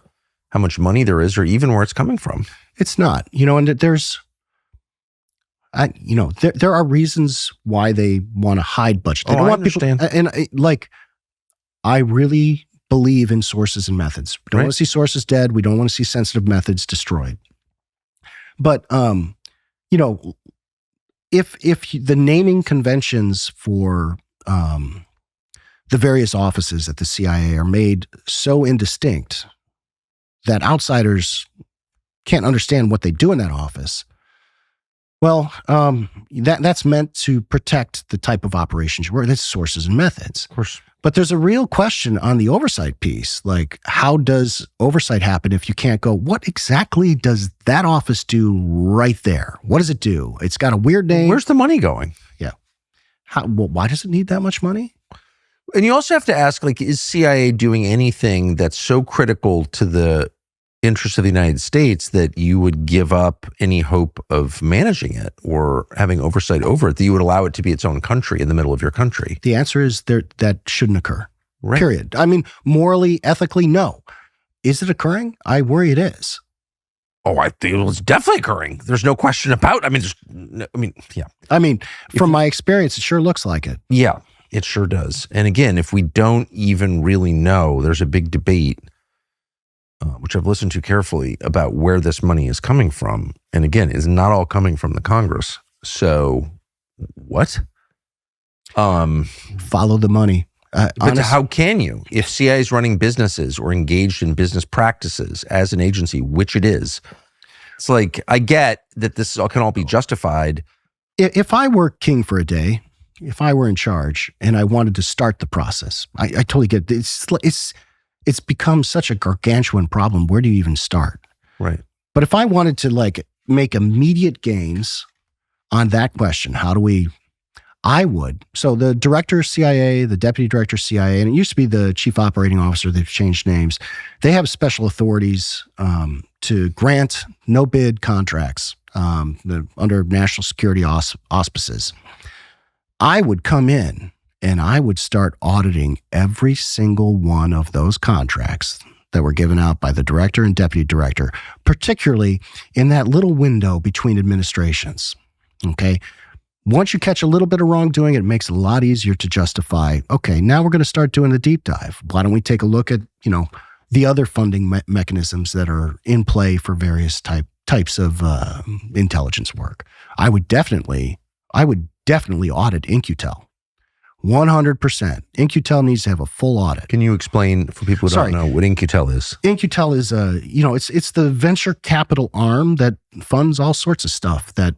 how much money there is or even where it's coming from? It's not, and there are reasons why they want to hide budget. They don't want understand. People, and I really believe in sources and methods. We don't want to see sources dead. We don't want to see sensitive methods destroyed. But, if the naming conventions for the various offices at the CIA are made so indistinct that outsiders can't understand what they do in that office, well, that's meant to protect the type of operations you work. That's sources and methods. Of course. But there's a real question on the oversight piece. Like, how does oversight happen if you can't go, what exactly does that office do right there? What does it do? It's got a weird name. Where's the money going? Yeah. Why does it need that much money? And you also have to ask, like, is CIA doing anything that's so critical to the interests of the United States that you would give up any hope of managing it or having oversight over it, that you would allow it to be its own country in the middle of your country? The answer is that shouldn't occur. Right. Period. I mean, morally, ethically, no. Is it occurring? I worry it is. Oh, I think it's definitely occurring. There's no question about. Yeah. I mean, from my experience, it sure looks like it. Yeah, it sure does. And again, if we don't even really know, there's a big debate, which I've listened to carefully, about where this money is coming from. And again, it's not all coming from the Congress. So what? Follow the money. But how can you? If CIA is running businesses or engaged in business practices as an agency, which it is, it's like, I get that this can all be justified. If I were king for a day, if I were in charge and I wanted to start the process, I totally get it. It's become such a gargantuan problem. Where do you even start? Right. But if I wanted to make immediate gains on that question, I would. So the director of CIA, the deputy director of CIA, and it used to be the chief operating officer, they've changed names. They have special authorities to grant no-bid contracts under national security auspices. I would come in and I would start auditing every single one of those contracts that were given out by the director and deputy director, particularly in that little window between administrations. Okay. Once you catch a little bit of wrongdoing, it makes it a lot easier to justify, okay, now we're going to start doing the deep dive. Why don't we take a look at, the other funding mechanisms that are in play for various types of intelligence work? I would definitely audit InQtel. 100%. InQtel needs to have a full audit. Can you explain for people who don't know what InQtel is? InQtel is it's the venture capital arm that funds all sorts of stuff. That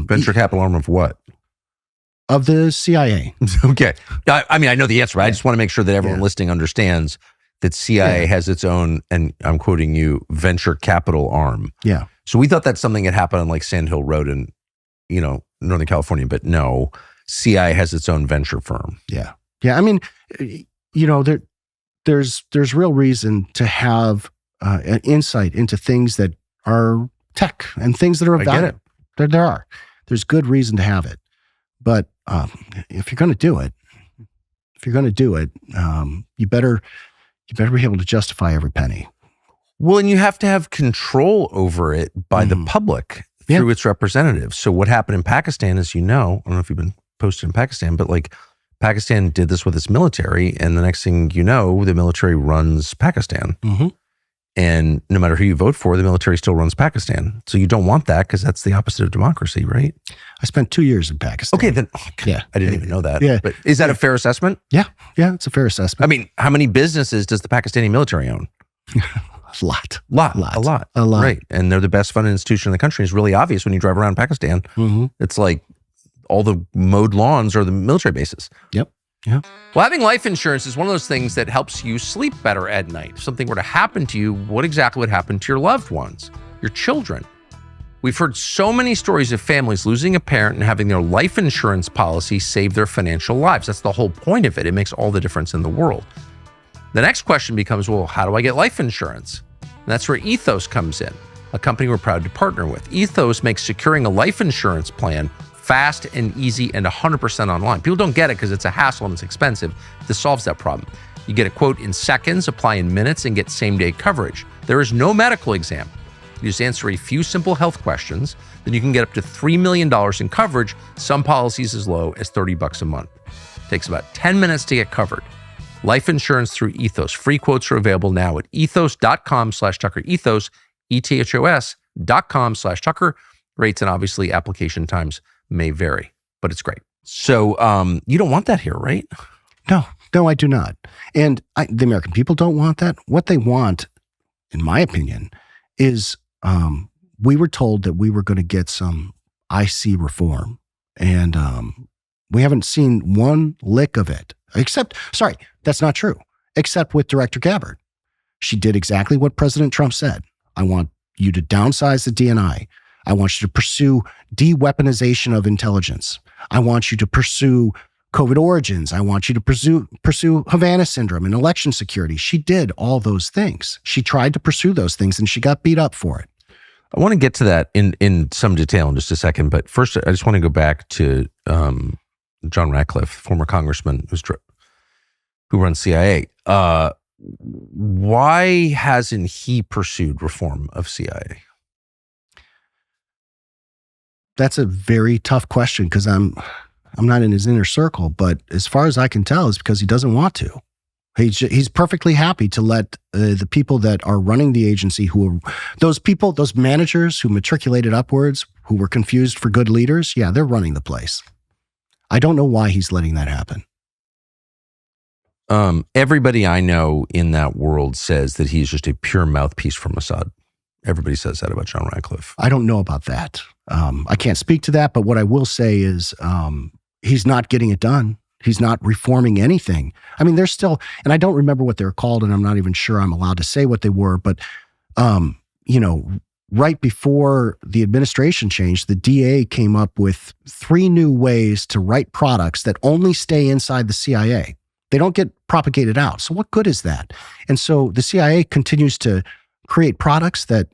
venture capital arm of what? Of the CIA. Okay. I mean, I know the answer, but I just want to make sure that everyone listening understands that CIA has its own, and I'm quoting you, venture capital arm. Yeah. So we thought that's something that happened on like Sand Hill Road in, Northern California, but no, CIA has its own venture firm. Yeah. Yeah. I mean, there's real reason to have an insight into things that are tech and things that are of value. There are. there's good reason to have it. But if you're going to do it, you better be able to justify every penny. Well, and you have to have control over it by the public through its representatives. So what happened in Pakistan, as you know, I don't know if you've been posted in Pakistan, but like Pakistan did this with its military, and the next thing you know, the military runs Pakistan. And no matter who you vote for, the military still runs Pakistan. So you don't want that because that's the opposite of democracy, right? I spent 2 years in Pakistan. Okay, then I didn't even know that. Yeah. But is that a fair assessment? Yeah, it's a fair assessment. I mean, how many businesses does the Pakistani military own? A lot. A lot. Right. And they're the best funded institution in the country. It's really obvious when you drive around Pakistan. It's like all the mowed lawns are the military bases. Yep. Yeah. Well, having life insurance is one of those things that helps you sleep better at night. If something were to happen to you, what exactly would happen to your loved ones, your children? We've heard so many stories of families losing a parent and having their life insurance policy save their financial lives. That's the whole point of it. It makes all the difference in the world. The next question becomes, well, how do I get life insurance? And that's where Ethos comes in, a company we're proud to partner with. Ethos makes securing a life insurance plan fast and easy and 100% online. People don't get it because it's a hassle and it's expensive. This solves that problem. You get a quote in seconds, apply in minutes, and get same-day coverage. There is no medical exam. You just answer a few simple health questions, then you can get up to $3 million in coverage, some policies as low as $30 a month. It takes about 10 minutes to get covered. Life insurance through Ethos. Free quotes are available now at ethos.com/Tucker. Ethos, ethos.com/Tucker. Rates and obviously application times may vary, but it's great. So you don't want that here, right? No, I do not. And the American people don't want that. What they want, in my opinion, is we were told that we were going to get some IC reform. And we haven't seen one lick of it. That's not true. Except with Director Gabbard. She did exactly what President Trump said. I want you to downsize the DNI. I want you to pursue de-weaponization of intelligence. I want you to pursue COVID origins. I want you to pursue Havana Syndrome and election security. She did all those things. She tried to pursue those things and she got beat up for it. I want to get to that in some detail in just a second. But first, I just want to go back to John Ratcliffe, former congressman who runs CIA. Why hasn't he pursued reform of CIA? That's a very tough question because I'm not in his inner circle, but as far as I can tell, it's because he doesn't want to. He's perfectly happy to let the people that are running the agency, those managers who matriculated upwards, who were confused for good leaders, they're running the place. I don't know why he's letting that happen. Everybody I know in that world says that he's just a pure mouthpiece for Mossad. Everybody says that about John Ratcliffe. I don't know about that. I can't speak to that, but what I will say is he's not getting it done. He's not reforming anything. I mean, there's still, and I don't remember what they're called, and I'm not even sure I'm allowed to say what they were, but, right before the administration changed, the DA came up with 3 new ways to write products that only stay inside the CIA. They don't get propagated out. So what good is that? And so the CIA continues to create products that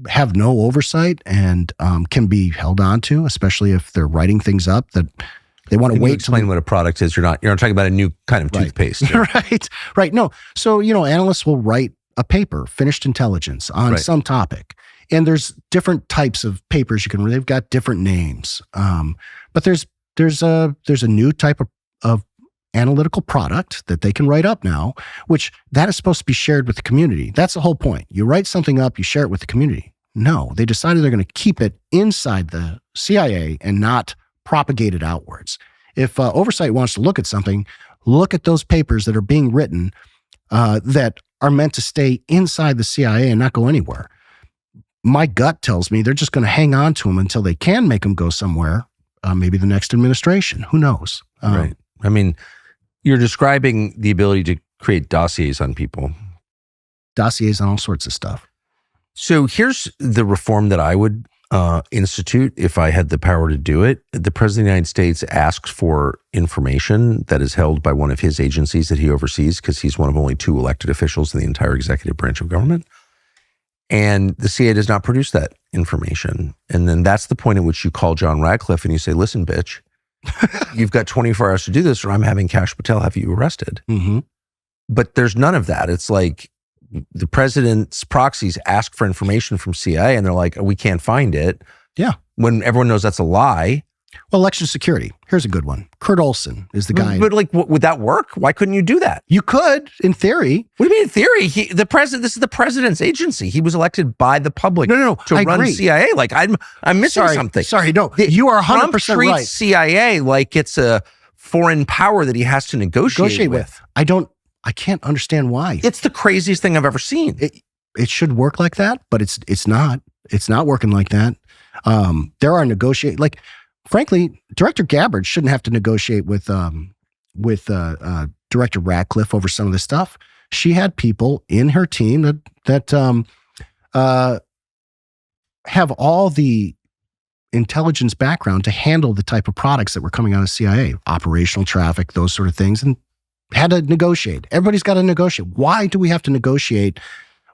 have no oversight and can be held on to, especially if they're writing things up that they want to wait. Explain what a product is. You're not talking about a new kind of toothpaste. Right. No. So, analysts will write a paper, finished intelligence, on some topic. And there's different types of papers you can read. They've got different names. But there's a new type of analytical product that they can write up now, which that is supposed to be shared with the community. That's the whole point. You write something up, you share it with the community. No, they decided they're going to keep it inside the CIA and not propagate it outwards. If oversight wants to look at something, look at those papers that are being written that are meant to stay inside the CIA and not go anywhere. My gut tells me they're just going to hang on to them until they can make them go somewhere, maybe the next administration. Who knows? Right. I mean, you're describing the ability to create dossiers on people. Dossiers on all sorts of stuff. So here's the reform that I would institute if I had the power to do it. The President of the United States asks for information that is held by one of his agencies that he oversees, because he's one of only 2 elected officials in the entire executive branch of government. And the CIA does not produce that information. And then that's the point at which you call John Radcliffe and you say, listen, bitch, you've got 24 hours to do this or I'm having Kash Patel have you arrested. Mm-hmm. But there's none of that. It's like the president's proxies ask for information from CIA and they're like, we can't find it. Yeah. When everyone knows that's a lie. Well, election security. Here's a good one. Kurt Olson is the guy. But like, would that work? Why couldn't you do that? You could, in theory. What do you mean in theory? This is the president's agency. He was elected by the public No, to I run agree. CIA. Like I'm missing something. Sorry, no. You are 100% Trump treats right. CIA like it's a foreign power that he has to negotiate with. I can't understand why. It's the craziest thing I've ever seen. It should work like that, but it's not. It's not working like that. There are frankly, Director Gabbard shouldn't have to negotiate with Director Radcliffe over some of this stuff. She had people in her team that have all the intelligence background to handle the type of products that were coming out of CIA, operational traffic, those sort of things, and had to negotiate. Everybody's got to negotiate. Why do we have to negotiate?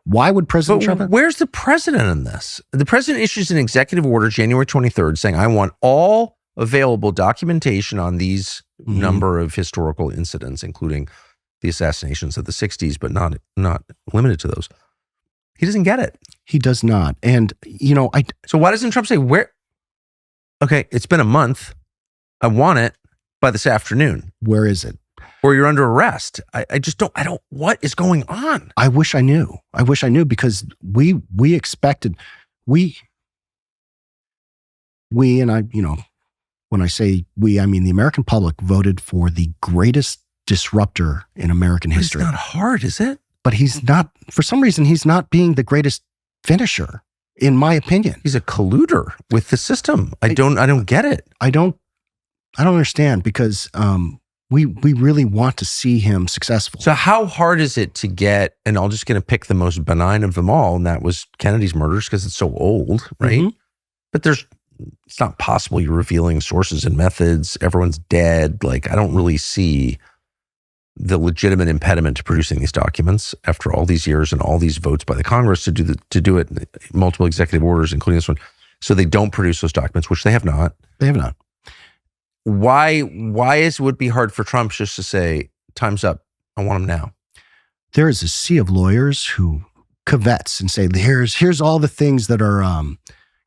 Why would President Trump? Where's the president in this? The president issues an executive order January 23rd saying, I want all available documentation on these number of historical incidents, including the assassinations of the 60s, but not limited to those. He doesn't get it. He does not. And, So why doesn't Trump say, okay, it's been a month. I want it by this afternoon. Where is it? Or you're under arrest. I just don't, what is going on? I wish I knew because we expected, we and I, when I say we, I mean the American public voted for the greatest disruptor in American history. It's not hard, is it? But he's not, for some reason, he's not being the greatest finisher, in my opinion. He's a colluder with the system. I don't get it. I don't understand because, we really want to see him successful. So how hard is it to get, and I'm just going to pick the most benign of them all, and that was Kennedy's murders because it's so old, right? Mm-hmm. But it's not possible you're revealing sources and methods. Everyone's dead. Like, I don't really see the legitimate impediment to producing these documents after all these years and all these votes by the Congress to do it, multiple executive orders, including this one. So they don't produce those documents, which they have not. They have not. Why would it be hard for Trump just to say, time's up, I want them now? There is a sea of lawyers who cavets and say, here's all the things that are,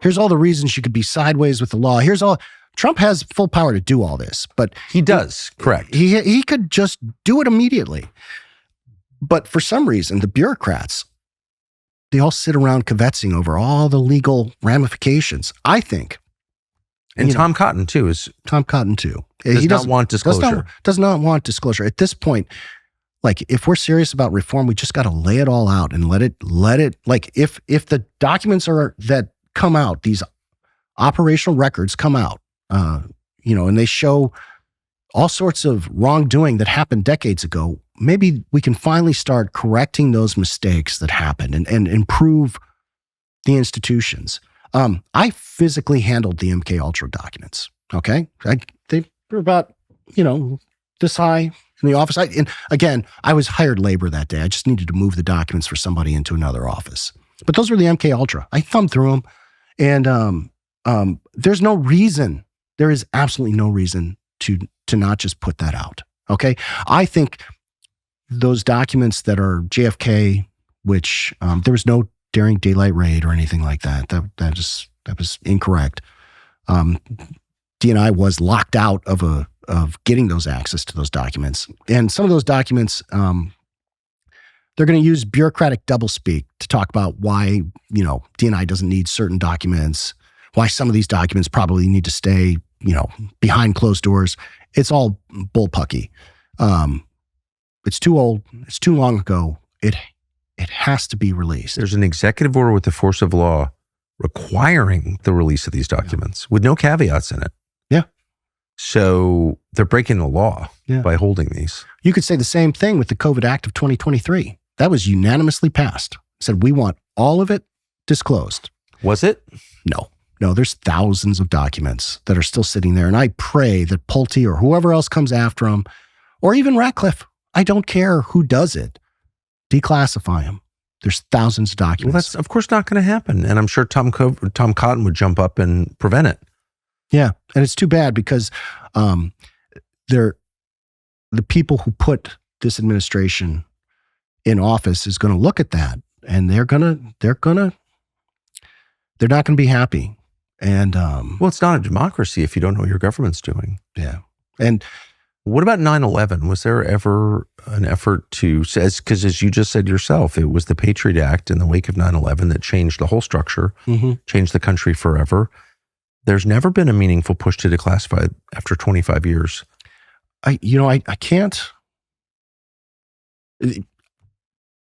here's all the reasons you could be sideways with the law. Trump has full power to do all this, but he does, correct. He could just do it immediately. But for some reason, the bureaucrats, they all sit around kvetching over all the legal ramifications, I think. And Tom Cotton too. He does not want disclosure. Does not want disclosure. At this point, like if we're serious about reform, we just got to lay it all out and let it, like if the documents that come out, these operational records come out, and they show all sorts of wrongdoing that happened decades ago, maybe we can finally start correcting those mistakes that happened and improve the institutions. I physically handled the MKUltra documents. Okay. They were about, this high in the office. And again, I was hired labor that day. I just needed to move the documents for somebody into another office. But those were the MKUltra. I thumbed through them, and there's no reason. There is absolutely no reason to not just put that out. Okay. I think those documents that are JFK, which there was no daring daylight raid or anything like that. That was incorrect. DNI was locked out of getting those access to those documents. And some of those documents, they're going to use bureaucratic doublespeak to talk about why, DNI doesn't need certain documents, why some of these documents probably need to stay, behind closed doors. It's all bullpucky. It's too old. It's too long ago. It has to be released. There's an executive order with the force of law requiring the release of these documents with no caveats in it. Yeah. So they're breaking the law by holding these. You could say the same thing with the COVID Act of 2023. That was unanimously passed. It said we want all of it disclosed. Was it? No, there's thousands of documents that are still sitting there. And I pray that Pulte or whoever else comes after them, or even Ratcliffe, I don't care who does it, declassify them. There's thousands of documents. Well, that's of course not going to happen. And I'm sure Tom Cotton would jump up and prevent it. Yeah. And it's too bad because the people who put this administration in office is going to look at that, and they're not going to be happy. And well, it's not a democracy if you don't know what your government's doing. Yeah. And what about 9/11? Was there ever an effort to, because as you just said yourself, it was the Patriot Act in the wake of 9/11 that changed the whole structure, changed the country forever. There's never been a meaningful push to declassify it after 25 years. I can't.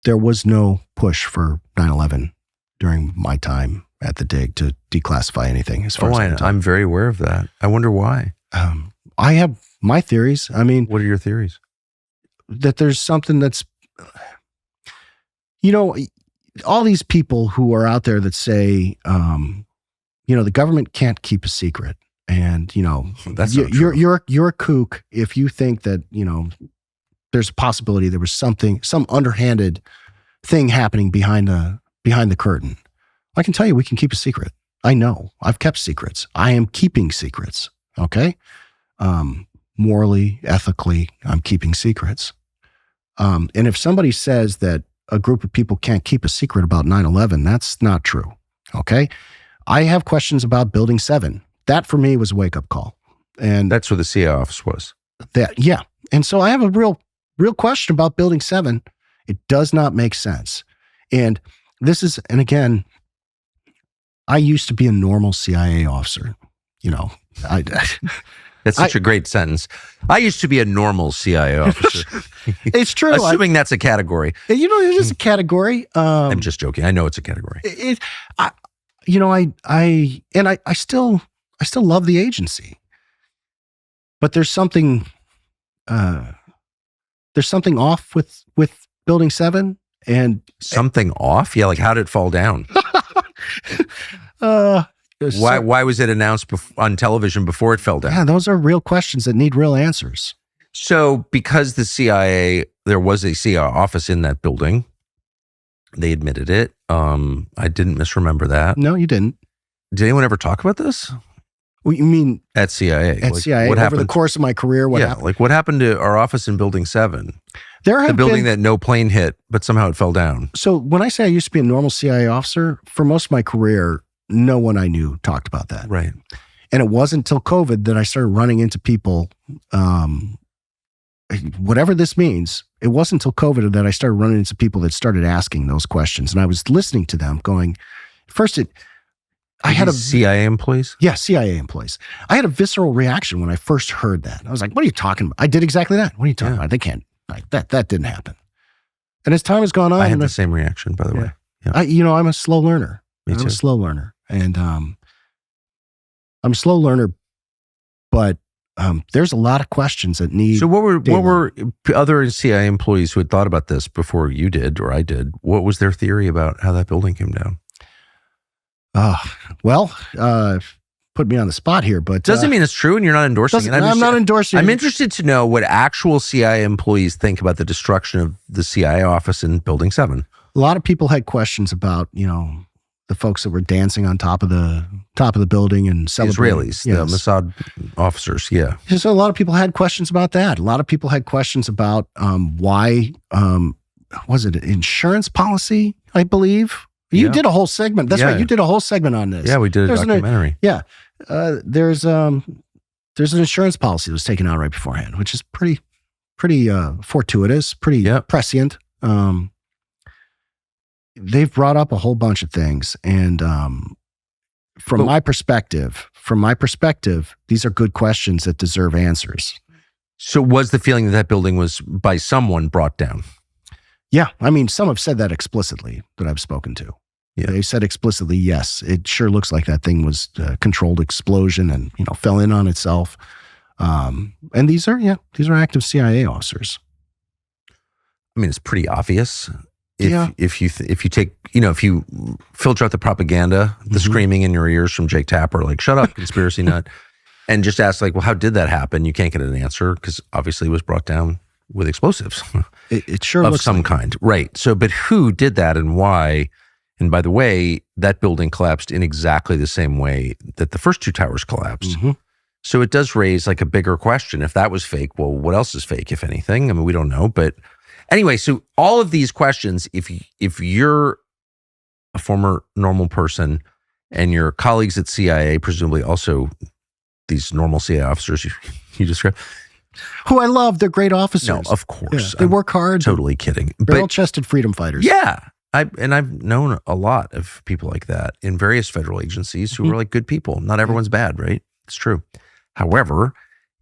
There was no push for 9/11 during my time at the dig to declassify anything. As far as I'm very aware of that. I wonder why. I have my theories. I mean, what are your theories? That there's something that's, all these people who are out there that say, the government can't keep a secret, and that's you're a kook if you think that there's a possibility there was some underhanded thing happening behind the curtain. I can tell you, we can keep a secret. I know. I've kept secrets. I am keeping secrets. Okay. Morally, ethically, I'm keeping secrets. And if somebody says that a group of people can't keep a secret about 9/11, that's not true. Okay. I have questions about Building 7. That for me was a wake up call. And that's where the CIA office was. Yeah. And so I have a real question about Building 7. It does not make sense. And again, I used to be a normal CIA officer. That's such a great sentence. I used to be a normal CIA officer. It's true. Assuming that's a category. It is a category. I'm just joking. I know it's a category. I still love the agency, but there's something off with Building 7, and something off. Yeah, like how did it fall down? Why was it announced on television before it fell down? Yeah, those are real questions that need real answers. So because there was a CIA office in that building, they admitted it. I didn't misremember that. No, you didn't. Did anyone ever talk about this? What you mean at CIA? At CIA, what happened over the course of my career? What happened? Like what happened to our office in Building 7? The building that no plane hit, but somehow it fell down. So when I say I used to be a normal CIA officer, for most of my career, no one I knew talked about that. Right. And it wasn't until COVID that I started running into people, whatever this means, it wasn't until COVID that I started running into people that started asking those questions. And I was listening to them going, first I had CIA employees? Yeah, CIA employees. I had a visceral reaction when I first heard that. I was like, what are you talking about? I did exactly that. What are you talking about? They can't. That didn't happen. And as time has gone on, I had the same reaction, by the way. Yeah. I'm a slow learner. Me too. I'm a slow learner, and I'm a slow learner. But there's a lot of questions that need. So what were other CIA employees who had thought about this before you did or I did? What was their theory about how that building came down? Put me on the spot here, but doesn't mean it's true, and you're not endorsing it. I'm not endorsing. I'm interested to know what actual CIA employees think about the destruction of the CIA office in Building 7. A lot of people had questions about, the folks that were dancing on top of the building and celebrating. Israelis, the Mossad officers. Yeah. So a lot of people had questions about that. A lot of people had questions about why was it an insurance policy? I believe. You did a whole segment. That's right. You did a whole segment on this. Yeah, we did a documentary. There's an insurance policy that was taken out right beforehand, which is pretty fortuitous, pretty prescient. They've brought up a whole bunch of things, and from my perspective, these are good questions that deserve answers. So, was the feeling that building was by someone brought down? Yeah, I mean, some have said that explicitly that I've spoken to. Yeah. They said explicitly, yes, it sure looks like that thing was a controlled explosion and, fell in on itself. And these are active CIA officers. I mean, it's pretty obvious. If you take, if you filter out the propaganda, the screaming in your ears from Jake Tapper, like, shut up, conspiracy nut, and just ask like, well, how did that happen? You can't get an answer because obviously it was brought down with explosives It sure of looks some like kind. Right. So, but who did that and why? And by the way, that building collapsed in exactly the same way that the first two towers collapsed. Mhm. So it does raise like a bigger question. If that was fake, well, what else is fake, if anything? I mean, we don't know. But anyway, so all of these questions, if you're a former normal person and your colleagues at CIA, presumably also these normal CIA officers you described. who I love. They're great officers. No, of course. Yeah, they work hard. Totally kidding. Barrel-chested freedom fighters. Yeah. I've known a lot of people like that in various federal agencies who are like good people. Not everyone's bad, right? It's true. However,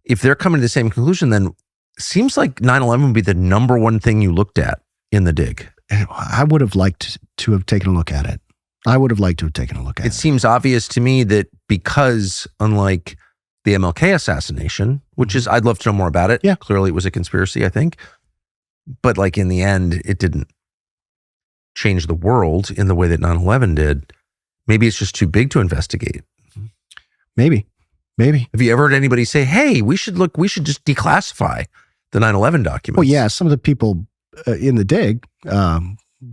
if they're coming to the same conclusion, then it seems like 9/11 would be the number one thing you looked at in the dig. I would have liked to have taken a look at it. It seems obvious to me that because unlike the MLK assassination, which is, I'd love to know more about it. Yeah. Clearly it was a conspiracy, I think. But like in the end, it didn't change the world in the way that 9/11 did. Maybe it's just too big to investigate. Maybe. Have you ever heard anybody say, hey, we should just declassify the 9/11 documents? Well, yeah, some of the people in the dig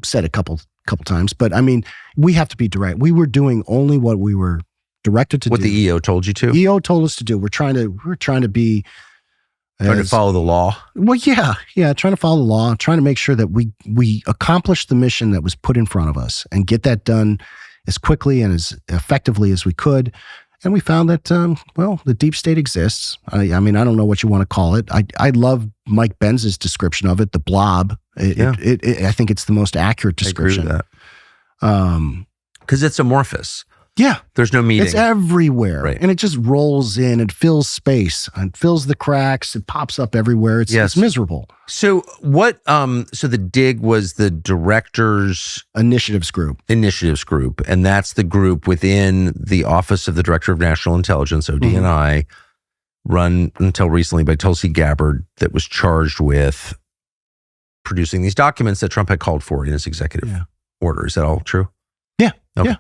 said a couple times, but I mean, we have to be direct. We were doing only what we were directed to do. What the EO told you to? EO told us to do. We're trying to be Trying to follow the law. Well, yeah, trying to follow the law, trying to make sure that we accomplish the mission that was put in front of us and get that done as quickly and as effectively as we could. And we found that, the deep state exists. I mean, I don't know what you want to call it. I love Mike Benz's description of it, the blob. I think it's the most accurate description. I agree with that. Because it's amorphous. Yeah. There's no meaning. It's everywhere. Right. And it just rolls in and fills space and fills the cracks. It pops up everywhere. It's miserable. So what, so the dig was the director's initiatives group. And that's the group within the Office of the Director of National Intelligence, ODNI, run until recently by Tulsi Gabbard, that was charged with producing these documents that Trump had called for in his executive order. Is that all true? Yeah. Okay. Yeah.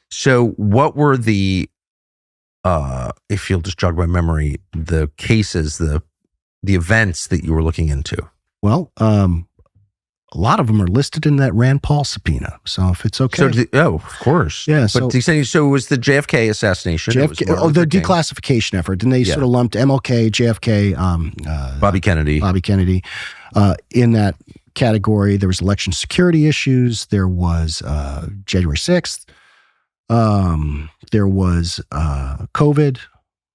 So what were the, if you'll just jog my memory, the cases, the events that you were looking into? Well, a lot of them are listed in that Rand Paul subpoena. So if it's okay. So, of course. Yeah. But so it was the JFK assassination. The declassification effort. And they sort of lumped MLK, JFK, Bobby Kennedy. In that category, there was election security issues. There was January 6th. There was COVID,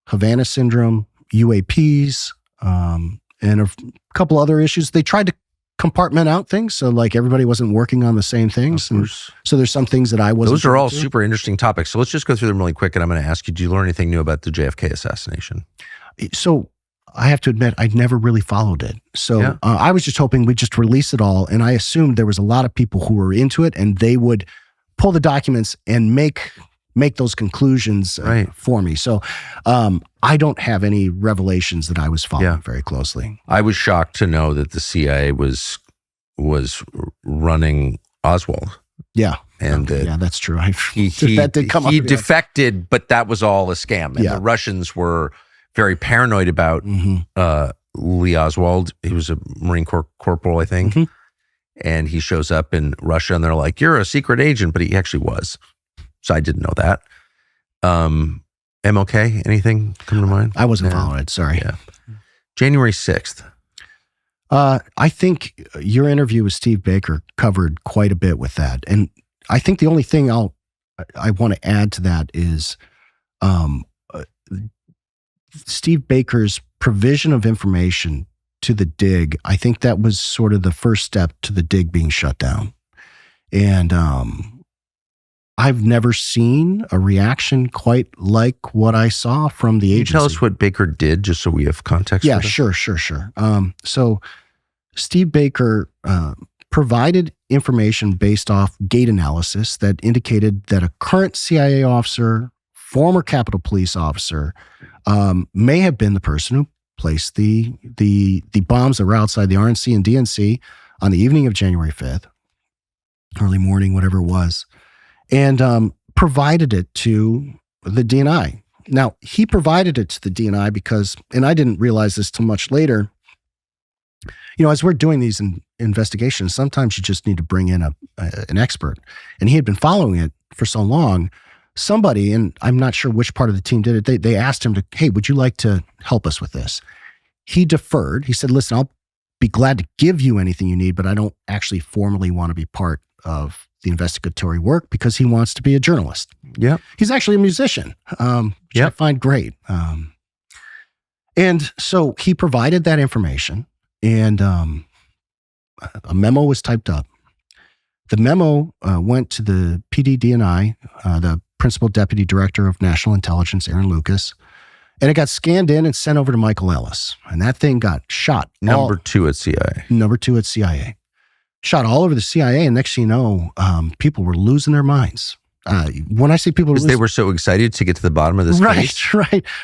Havana Syndrome, UAPs, and a couple other issues. They tried to compartment out things, so like everybody wasn't working on the same things. And so there's some things that I wasn't. Those are all super interesting topics. So let's just go through them really quick, and I'm going to ask you, do you learn anything new about the JFK assassination? So I have to admit, I'd never really followed it. So I was just hoping we'd just release it all, and I assumed there was a lot of people who were into it, and they would pull the documents and make those conclusions for me. So I don't have any revelations that I was following very closely. I was shocked to know that the CIA was running Oswald. Yeah. And that's true. That did come up. He defected, but that was all a scam. And the Russians were very paranoid about Lee Oswald. He was a Marine Corps corporal, I think. Mm-hmm. And he shows up in Russia and they're like, you're a secret agent, but he actually was. So I didn't know that. MLK, anything come to mind? I wasn't following it. Sorry. Yeah. January 6th. I think your interview with Steve Baker covered quite a bit with that. And I think the only thing I want to add to that is Steve Baker's provision of information to the dig. I think that was sort of the first step to the dig being shut down. And I've never seen a reaction quite like what I saw from the agency. Can you tell us what Baker did, just so we have context? Yeah, sure. So Steve Baker provided information based off gate analysis that indicated that a current CIA officer, former Capitol Police officer, may have been the person who placed the bombs that were outside the RNC and DNC on the evening of January 5th, early morning, whatever it was, and provided it to the DNI. Now, he provided it to the DNI because, and I didn't realize this till much later, As we're doing these investigations, sometimes you just need to bring in an expert. And he had been following it for so long. Somebody, and I'm not sure which part of the team did it, they asked him hey, would you like to help us with this? He deferred. He said, listen, I'll be glad to give you anything you need, but I don't actually formally want to be part of the investigatory work because he wants to be a journalist. Yeah. He's actually a musician, which I find great. And so he provided that information, and a memo was typed up. The memo went to the PD DNI, the Principal Deputy Director of National Intelligence, Aaron Lucas, and it got scanned in and sent over to Michael Ellis. And that thing got shot. Number 2 at CIA. Number 2 at CIA. Shot all over the CIA, and next thing you know, people were losing their minds. When I say people, because they were so excited to get to the bottom of this case.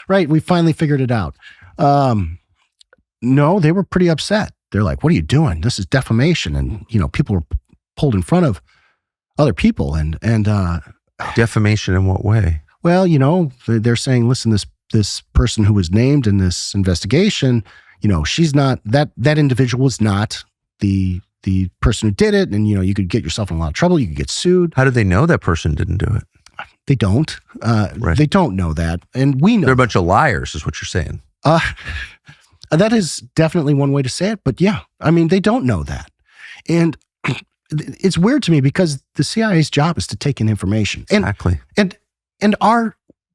Right. We finally figured it out. No, they were pretty upset. They're like, "What are you doing? This is defamation." And people were pulled in front of other people, and defamation in what way? Well, they're saying, "Listen, this person who was named in this investigation, she's not that individual was not the person who did it, and you could get yourself in a lot of trouble. You could get sued." How did they know that person didn't do it? They don't. Right. They don't know that, and we know they're a bunch of liars, is what you're saying. That is definitely one way to say it. But yeah, I mean, they don't know that, and it's weird to me because the CIA's job is to take in information, Exactly, and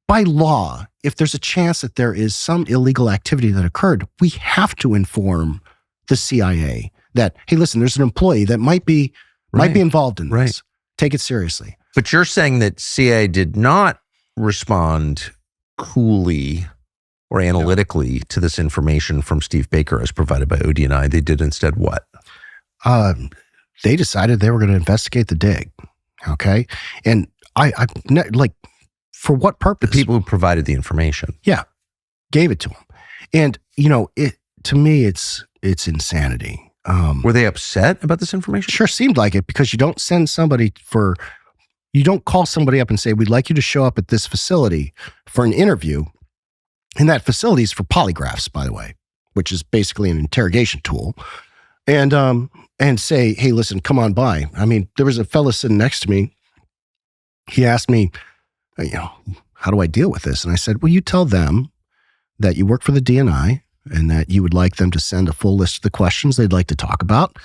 by law, if there's a chance that there is some illegal activity that occurred, we have to inform the CIA that, hey, listen, there's an employee that might be involved in this. Right. Take it seriously. But you're saying that CIA did not respond coolly or analytically to this information from Steve Baker as provided by ODNI. They did instead what? They decided they were going to investigate the dig. Okay. And I for what purpose? The people who provided the information. Yeah. Gave it to them. And, to me, it's insanity. Were they upset about this information? Sure seemed like it, because you don't call somebody up and say, we'd like you to show up at this facility for an interview. And that facility is for polygraphs, by the way, which is basically an interrogation tool. And say, hey, listen, come on by. I mean, there was a fella sitting next to me. He asked me, how do I deal with this? And I said, well, you tell them that you work for the DNI and that you would like them to send a full list of the questions they'd like to talk about.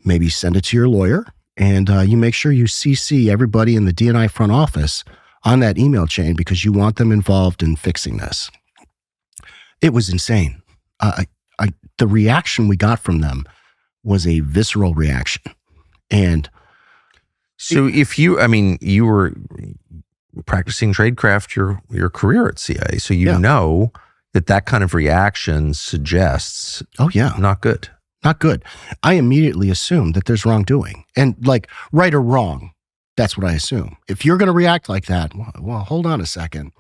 Maybe send it to your lawyer, and you make sure you CC everybody in the DNI front office on that email chain because you want them involved in fixing this. It was insane. The reaction we got from them was a visceral reaction. And so you were practicing tradecraft your career at CIA, so know that kind of reaction suggests, not good. Not good. I immediately assume that there's wrongdoing, and right or wrong, that's what I assume. If you're going to react like that, well, hold on a second.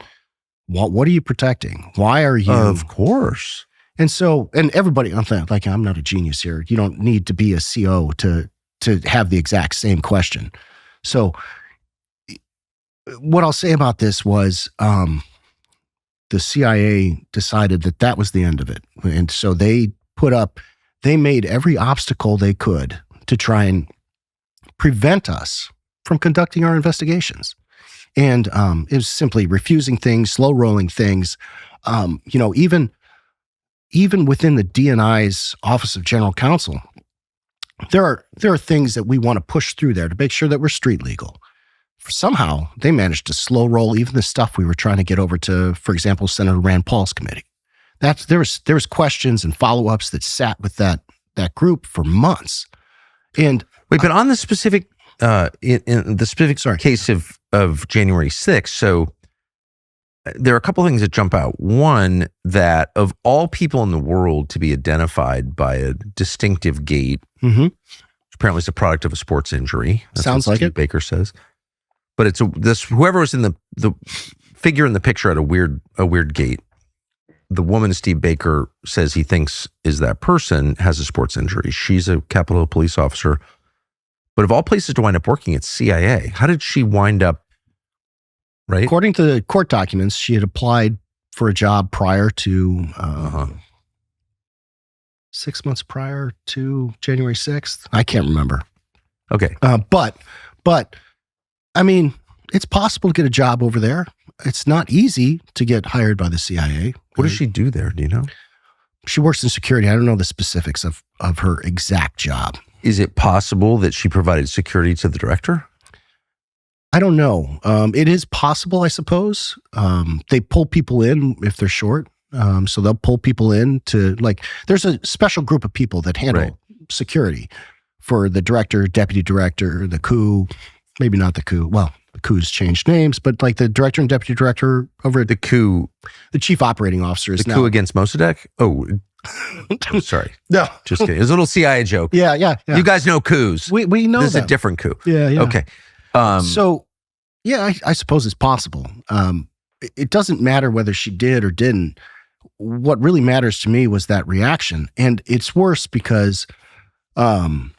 What are you protecting? Why are you? Of course. And so, and everybody, I'm not a genius here. You don't need to be a CO to have the exact same question. So what I'll say about this was, the CIA decided that was the end of it. And so they made every obstacle they could to try and prevent us from conducting our investigations. And it was simply refusing things, slow rolling things. Even within the DNI's Office of General Counsel, there are things that we want to push through there to make sure that we're street legal. Somehow they managed to slow roll even the stuff we were trying to get over to, for example, Senator Rand Paul's committee. There was questions and follow-ups that sat with that group for months. And wait, but on the specific in the specific case of January 6th, so there are a couple things that jump out. One, that of all people in the world to be identified by a distinctive gait, which apparently is a product of a sports injury. That's Sounds what like Steve it. Baker says. But it's whoever was in the figure in the picture had a weird gait. The woman Steve Baker says he thinks is that person has a sports injury. She's a Capitol police officer. But of all places to wind up working at CIA, how did she wind up, right? According to the court documents, she had applied for a job prior to 6 months prior to January 6th. I can't remember. Okay. But I mean, it's possible to get a job over there. It's not easy to get hired by the CIA. What does she do there? Do you know? She works in security. I don't know the specifics of her exact job. Is it possible that she provided security to the director? I don't know. It is possible, I suppose. They pull people in if they're short. So they'll pull people in to, like, there's a special group of people that handle security for the director, deputy director, the coup, maybe not the coup. Well, the coup's changed names, but like the director and deputy director over at The coup, the chief operating officer is the now. coup against Mossadegh? Oh, sorry. No. Just kidding. It was a little CIA joke. Yeah. You guys know coups. We know This is them. a different coup. Yeah. Okay. So, yeah, I suppose it's possible. It doesn't matter whether she did or didn't. What really matters to me was that reaction. And it's worse because the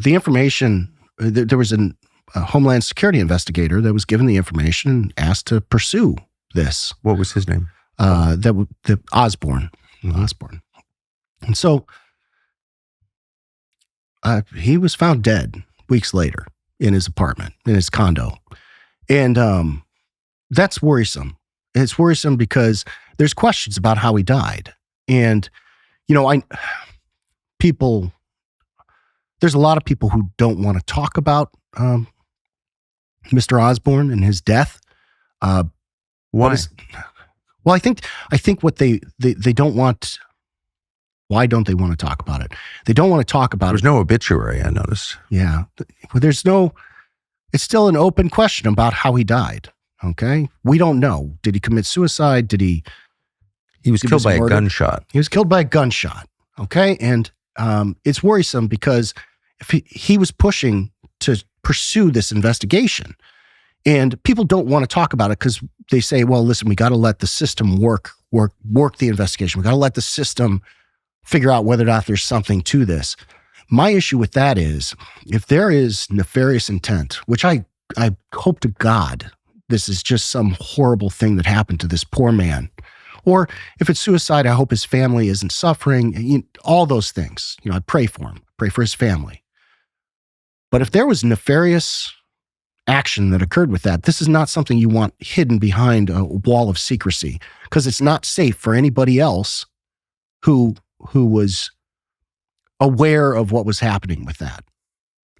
information, there was a Homeland Security investigator that was given the information and asked to pursue this. What was his name? The Osborne. Osborne. And so he was found dead weeks later in his apartment, in his condo. And that's worrisome. It's worrisome because there's questions about how he died. And, there's a lot of people who don't want to talk about Mr. Osborne and his death. Why? Well, I think what they don't want. Why don't they want to talk about it? They don't want to talk about There's it. no obituary, I noticed. Yeah. Well, it's still an open question about how he died. Okay. We don't know. Did he commit suicide? He was killed by a gunshot. He was killed by a gunshot. Okay. And it's worrisome because if he was pushing to pursue this investigation, and people don't want to talk about it because they say, well, listen, we got to let the system work the investigation. We got to let the system figure out whether or not there's something to this. My issue with that is if there is nefarious intent, which I hope to God this is just some horrible thing that happened to this poor man. Or if it's suicide, I hope his family isn't suffering. All those things. I pray for him, pray for his family. But if there was nefarious action that occurred with that, this is not something you want hidden behind a wall of secrecy, because it's not safe for anybody else who was aware of what was happening with that.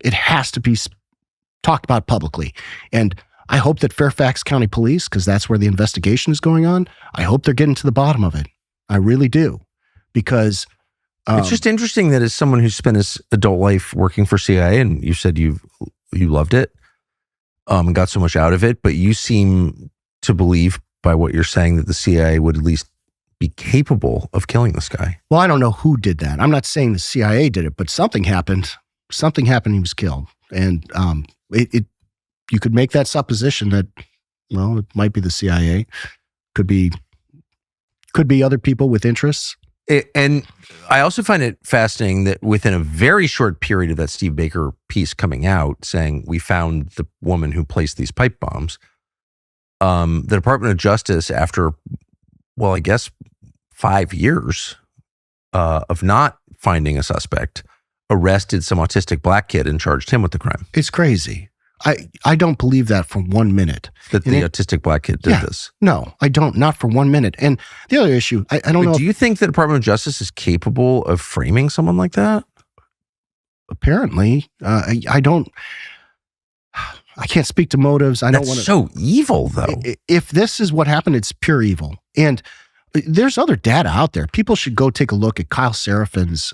It has to be talked about publicly. And I hope that Fairfax County Police, because that's where the investigation is going on, I hope they're getting to the bottom of it. I really do. Because it's just interesting that as someone who spent his adult life working for CIA, and you said you loved it, and got so much out of it, but you seem to believe by what you're saying that the CIA would at least be capable of killing this guy. Well, I don't know who did that. I'm not saying the CIA did it, but something happened. Something happened. He was killed. And you could make that supposition that, well, it might be the CIA. Could be other people with interests. And I also find it fascinating that within a very short period of that Steve Baker piece coming out saying we found the woman who placed these pipe bombs, the Department of Justice, after, well, I guess 5 years of not finding a suspect, arrested some autistic black kid and charged him with the crime. It's crazy. I don't believe that for 1 minute. That the autistic black kid did this. No, I don't. Not for 1 minute. And the other issue, I don't know. Do you think the Department of Justice is capable of framing someone like that? Apparently. I don't. I can't speak to motives. I don't want to. So evil, though. If this is what happened, it's pure evil. And there's other data out there. People should go take a look at Kyle Serafin's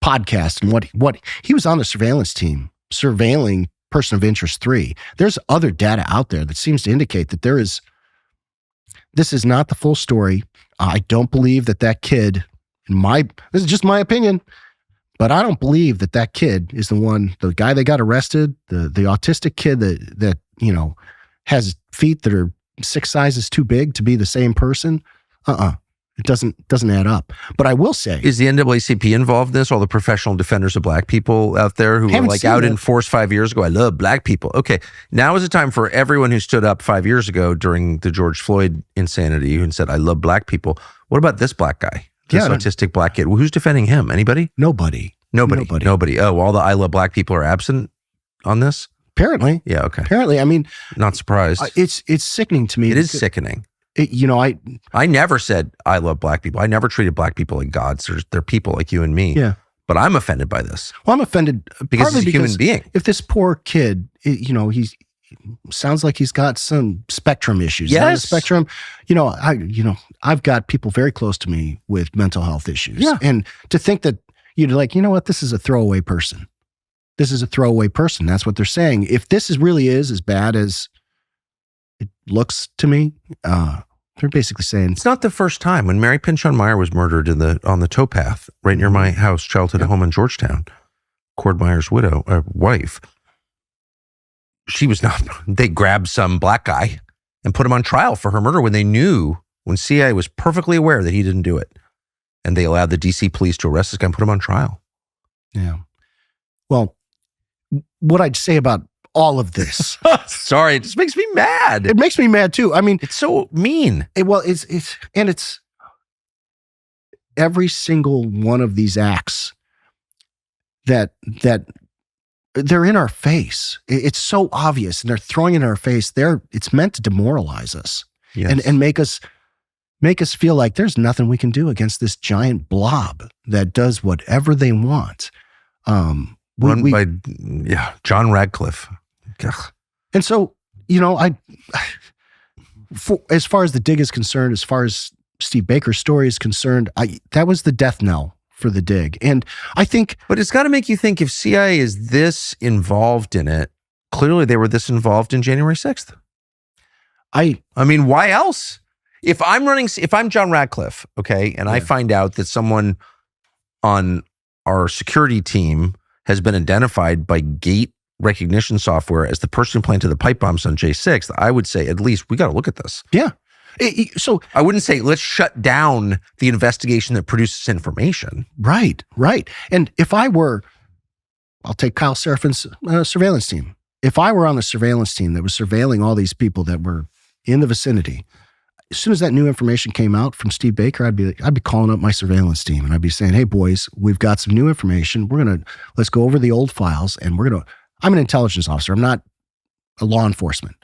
podcast and what he was on the surveillance team surveilling Person of Interest 3. There's other data out there that seems to indicate that this is not the full story. I don't believe that kid, this is just my opinion, but I don't believe that kid is the guy that got arrested, the autistic kid that has feet that are 6 sizes too big to be the same person. It doesn't add up. But I will say, is the NAACP involved in this? All the professional defenders of black people out there who were like out in force 5 years ago. I love black people. Okay, now is the time for everyone who stood up 5 years ago during the George Floyd insanity and said, I love black people. What about this black guy? This autistic black kid. Who's defending him? Anybody? Nobody. Oh, all the I Love Black people are absent on this? Apparently. Yeah, okay. Apparently. I mean, not surprised. It's sickening to me. It is sickening. I never said I love black people. I never treated black people like gods. They're people like you and me. Yeah. But I'm offended by this. Well, I'm offended because he's a human being. If this poor kid, he sounds like he's got some spectrum issues. Yes. Spectrum. I've got people very close to me with mental health issues. Yeah. And to think that you're like, you know what, this is a throwaway person. This is a throwaway person. That's what they're saying. If this really is as bad as it looks to me, they're basically saying it's not the first time. When Mary Pinchon Meyer was murdered on the towpath right near my house, childhood home in Georgetown, Cord Meyer's wife, she was not. They grabbed some black guy and put him on trial for her murder when CIA was perfectly aware that he didn't do it, and they allowed the DC police to arrest this guy and put him on trial. Yeah. Well, what I'd say about all of this. Sorry, it just makes me mad. It makes me mad too. I mean, it's so mean. It's every single one of these acts that they're in our face. It's so obvious, and they're throwing it in our face. It's meant to demoralize us. Yes. and make us feel like there's nothing we can do against this giant blob that does whatever they want. Run by John Radcliffe. Ugh. And so, as far as the dig is concerned, as far as Steve Baker's story is concerned, that was the death knell for the dig. And I think, but it's got to make you think, if CIA is this involved in it, clearly they were this involved in January 6th. I mean, why else? If I'm John Radcliffe, okay, and I find out that someone on our security team has been identified by gate recognition software as the person who planted the pipe bombs on J6, I would say, at least we got to look at this. Yeah. So I wouldn't say let's shut down the investigation that produces information. Right. And if I'll take Kyle Serafin's surveillance team. If I were on the surveillance team that was surveilling all these people that were in the vicinity, as soon as that new information came out from Steve Baker, I'd be calling up my surveillance team and I'd be saying, "Hey boys, we've got some new information. Let's go over the old files, and I'm an intelligence officer. I'm not a law enforcement,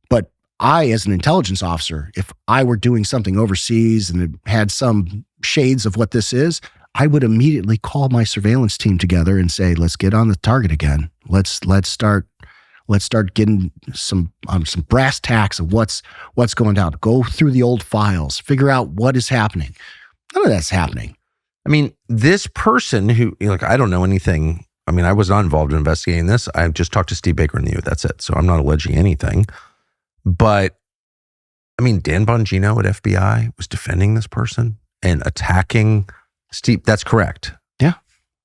but I, as an intelligence officer, if I were doing something overseas and it had some shades of what this is, I would immediately call my surveillance team together and say, let's get on the target again. Let's start getting some brass tacks of what's going down. Go through the old files, figure out what is happening." None of that's happening. I mean, this person who, I don't know anything. I mean, I was not involved in investigating this. I just talked to Steve Baker and you. That's it. So I'm not alleging anything. But, I mean, Dan Bongino at FBI was defending this person and attacking Steve. That's correct. Yeah.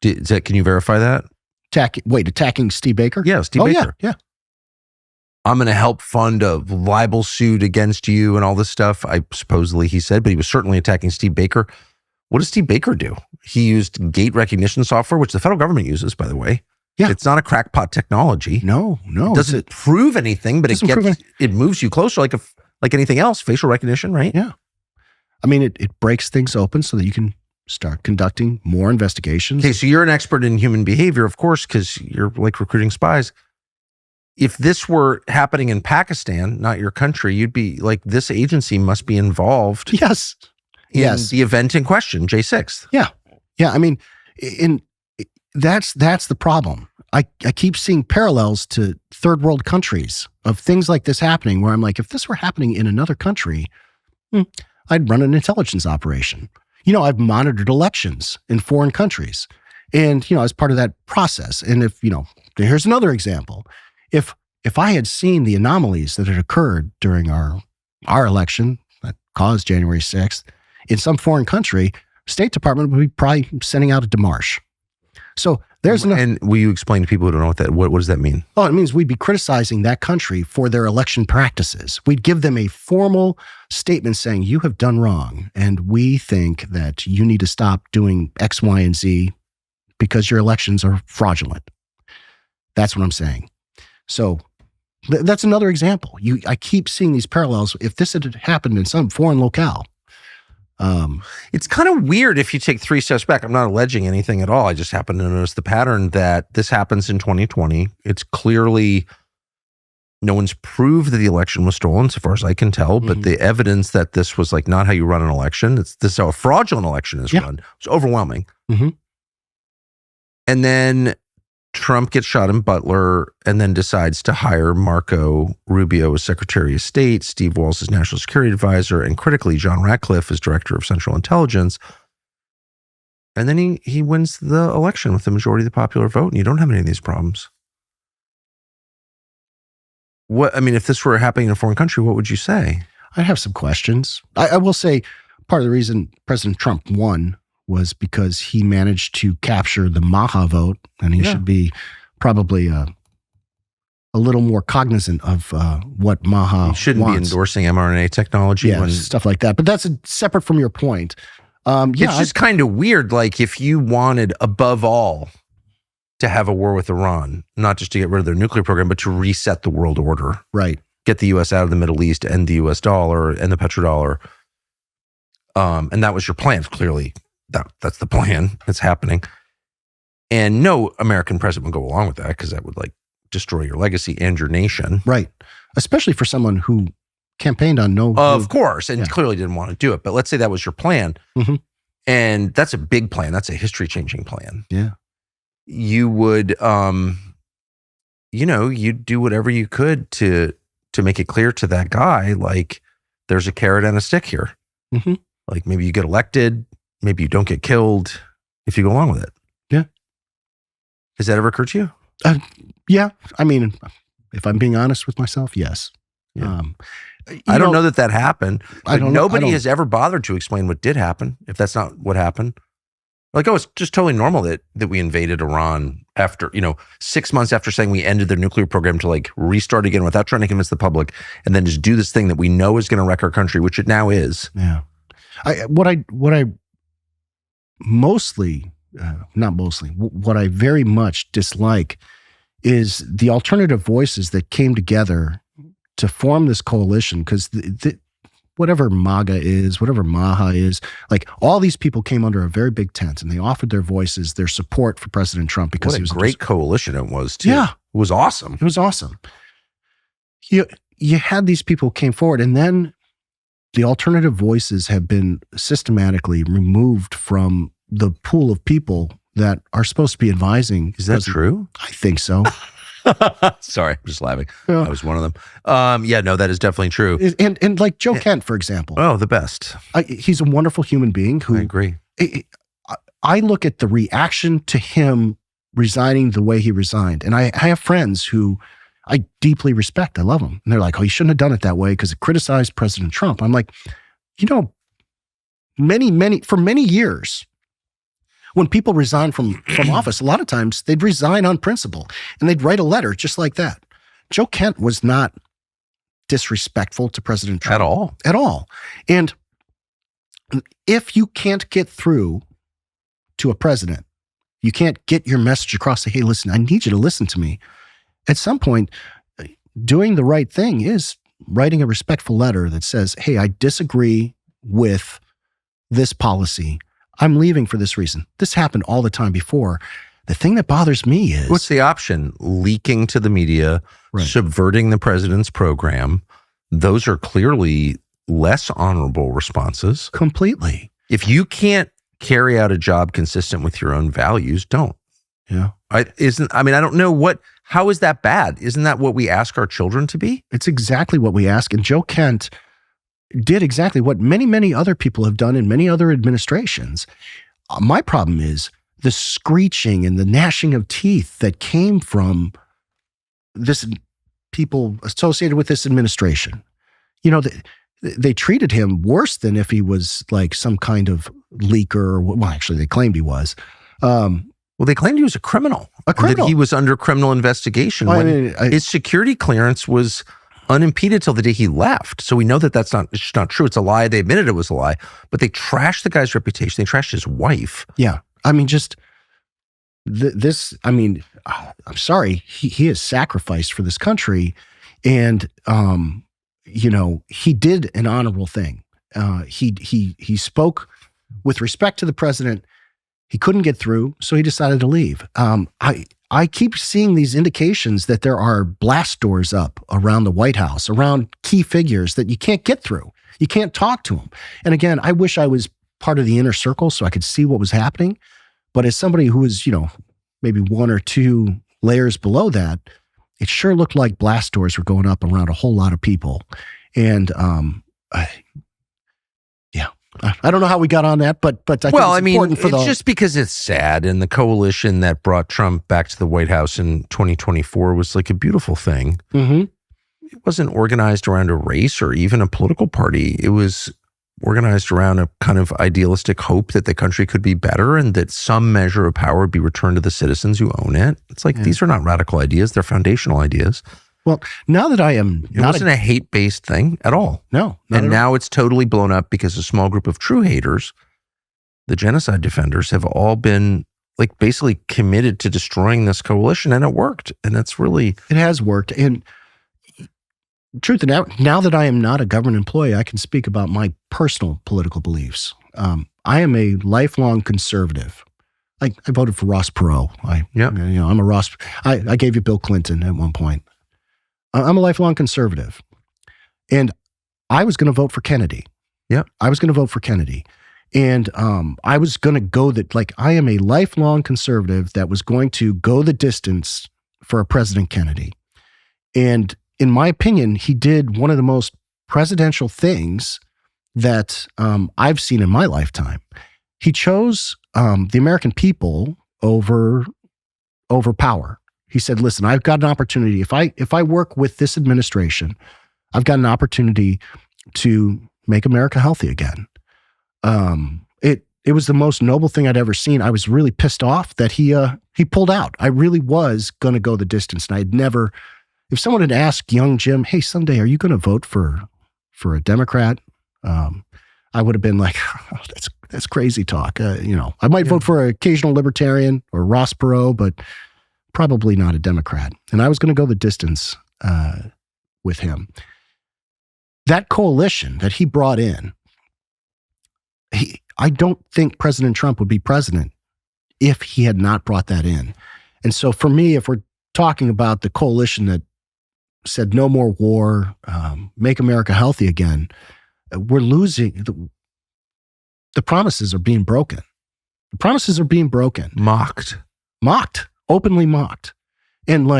Can you verify that? Attacking Steve Baker? Yeah, Steve Baker. Yeah. I'm going to help fund a libel suit against you and all this stuff. Supposedly he said, but he was certainly attacking Steve Baker. What does Steve Baker do? He used gate recognition software, which the federal government uses, by the way. Yeah. It's not a crackpot technology. No. It doesn't prove anything, but it moves you closer like anything else, facial recognition, right? Yeah. I mean, it breaks things open so that you can start conducting more investigations. Okay, so you're an expert in human behavior, of course, because you're like recruiting spies. If this were happening in Pakistan, not your country, you'd be like, this agency must be involved. Yes. In the event in question, J6. Yeah. I mean, that's the problem. I keep seeing parallels to third world countries of things like this happening, where I'm like, if this were happening in another country, I'd run an intelligence operation. I've monitored elections in foreign countries, and as part of that process. And if here's another example. If I had seen the anomalies that had occurred during our election that caused January 6th in some foreign country, State Department would be probably sending out a demarche. So there's and will you explain to people who don't know what does that mean? Oh, it means we'd be criticizing that country for their election practices. We'd give them a formal statement saying, you have done wrong, and we think that you need to stop doing X, Y, and Z because your elections are fraudulent. That's what I'm saying. So that's another example. I keep seeing these parallels. If this had happened in some foreign locale, It's kind of weird if you take 3 steps back. I'm not alleging anything at all. I just happen to notice the pattern that this happens in 2020. It's clearly no one's proved that the election was stolen, so far as I can tell. But the evidence that this was like not how you run an election. This is how a fraudulent election is run. It's overwhelming. And then Trump gets shot in Butler and then decides to hire Marco Rubio as Secretary of State, Steve Walz as National Security Advisor, and critically, John Ratcliffe as Director of Central Intelligence. And then he wins the election with the majority of the popular vote, and you don't have any of these problems. If this were happening in a foreign country, what would you say? I have some questions. I will say part of the reason President Trump won was because he managed to capture the Maha vote, and he should be probably a little more cognizant of what Maha He shouldn't be endorsing mRNA technology. Stuff like that. But that's separate from your point. It's just kind of weird. Like if you wanted, above all, to have a war with Iran, not just to get rid of their nuclear program, but to reset the world order. Right. Get the U.S. out of the Middle East, end the U.S. dollar and the petrodollar. And that was your plan, clearly. That's the plan. It's happening. And no American president would go along with that because that would like destroy your legacy and your nation. Right. Especially for someone who campaigned on Of course. And clearly didn't want to do it. But let's say that was your plan. And that's a big plan. That's a history-changing plan. Yeah. You would, you'd do whatever you could to make it clear to that guy, like, there's a carrot and a stick here. Like maybe you get elected, maybe you don't get killed if you go along with it. Yeah. Has that ever occurred to you? Yeah. I mean, if I'm being honest with myself, yes. Yeah. I don't know that happened. Nobody has ever bothered to explain what did happen, if that's not what happened. Like, it's just totally normal that we invaded Iran after, 6 months after saying we ended their nuclear program to like restart again without trying to convince the public and then just do this thing that we know is going to wreck our country, which it now is. Yeah. What I mostly, not mostly, what I very much dislike is the alternative voices that came together to form this coalition, because whatever MAGA is, whatever Maha is, like all these people came under a very big tent and they offered their voices, their support for President Trump because what a great coalition it was too. Yeah. It was awesome. It was awesome. You had these people who came forward, and then the alternative voices have been systematically removed from the pool of people that are supposed to be advising. Is that true? I think so. Sorry, I'm just laughing. Yeah. I was one of them. That is definitely true. And like Joe Kent, for example. Oh, the best. He's a wonderful human being who— I agree. I look at the reaction to him resigning the way he resigned. And I have friends who I deeply respect. I love them. And they're like, oh, you shouldn't have done it that way because it criticized President Trump. I'm like, for many years, when people resign from office, a lot of times they'd resign on principle and they'd write a letter just like that. Joe Kent was not disrespectful to President Trump. At all. And if you can't get through to a president, you can't get your message across, say, hey, listen, I need you to listen to me. At some point, doing the right thing is writing a respectful letter that says, hey, I disagree with this policy. I'm leaving for this reason. This happened all the time before. The thing that bothers me is— what's the option? Leaking to the media, right. Subverting the president's program. Those are clearly less honorable responses. Completely. If you can't carry out a job consistent with your own values, don't. Yeah. I don't know how is that bad? Isn't that what we ask our children to be? It's exactly what we ask. And Joe Kent did exactly what many, many other people have done in many other administrations. My problem is the screeching and the gnashing of teeth that came from this people associated with this administration. They treated him worse than if he was like some kind of leaker. Well, actually, they claimed he was. They claimed he was a criminal. That he was under criminal investigation. His security clearance was unimpeded till the day he left. So we know that it's not true. It's a lie. They admitted it was a lie, but they trashed the guy's reputation. They trashed his wife. Yeah. I mean, I'm sorry. He is sacrificed for this country. And, he did an honorable thing. He spoke with respect to the president. He couldn't get through, so he decided to leave. I keep seeing these indications that there are blast doors up around the White House, around key figures that you can't get through. You can't talk to them. And again, I wish I was part of the inner circle so I could see what was happening. But as somebody who was, maybe one or two layers below that, it sure looked like blast doors were going up around a whole lot of people. And I don't know how we got on that, but I think it's important for it's just because it's sad, and the coalition that brought Trump back to the White House in 2024 was like a beautiful thing. Mm-hmm. It wasn't organized around a race or even a political party. It was organized around a kind of idealistic hope that the country could be better and that some measure of power would be returned to the citizens who own it. It's like, these are not radical ideas. They're foundational ideas. Well, now that I am it wasn't a hate-based thing at all. No. And now it's totally blown up because a small group of true haters, the genocide defenders, have all been like basically committed to destroying this coalition, and it worked. And that's really... It has worked. And truth, now that I am not a government employee, I can speak about my personal political beliefs. I am a lifelong conservative. I voted for Ross Perot. I'm a Ross... I gave you Bill Clinton at one point. I'm a lifelong conservative. And I was going to vote for Kennedy. Yeah. I was going to vote for Kennedy. And I was going to go I am a lifelong conservative that was going to go the distance for a President Kennedy. And in my opinion, he did one of the most presidential things that I've seen in my lifetime. He chose the American people over power. He said, listen, I've got an opportunity. If I work with this administration, I've got an opportunity to make America healthy again. It was the most noble thing I'd ever seen. I was really pissed off that he pulled out. I really was going to go the distance. And I'd never, if someone had asked young Jim, hey, someday, are you going to vote for a Democrat? I would have been like, oh, that's crazy talk. I might vote for an occasional libertarian or Ross Perot, but probably not a Democrat. And I was going to go the distance with him. That coalition that he brought in, I don't think President Trump would be president if he had not brought that in. And so for me, if we're talking about the coalition that said no more war, make America healthy again, we're losing. The promises are being broken. The promises are being broken. Mocked. Openly mocked. And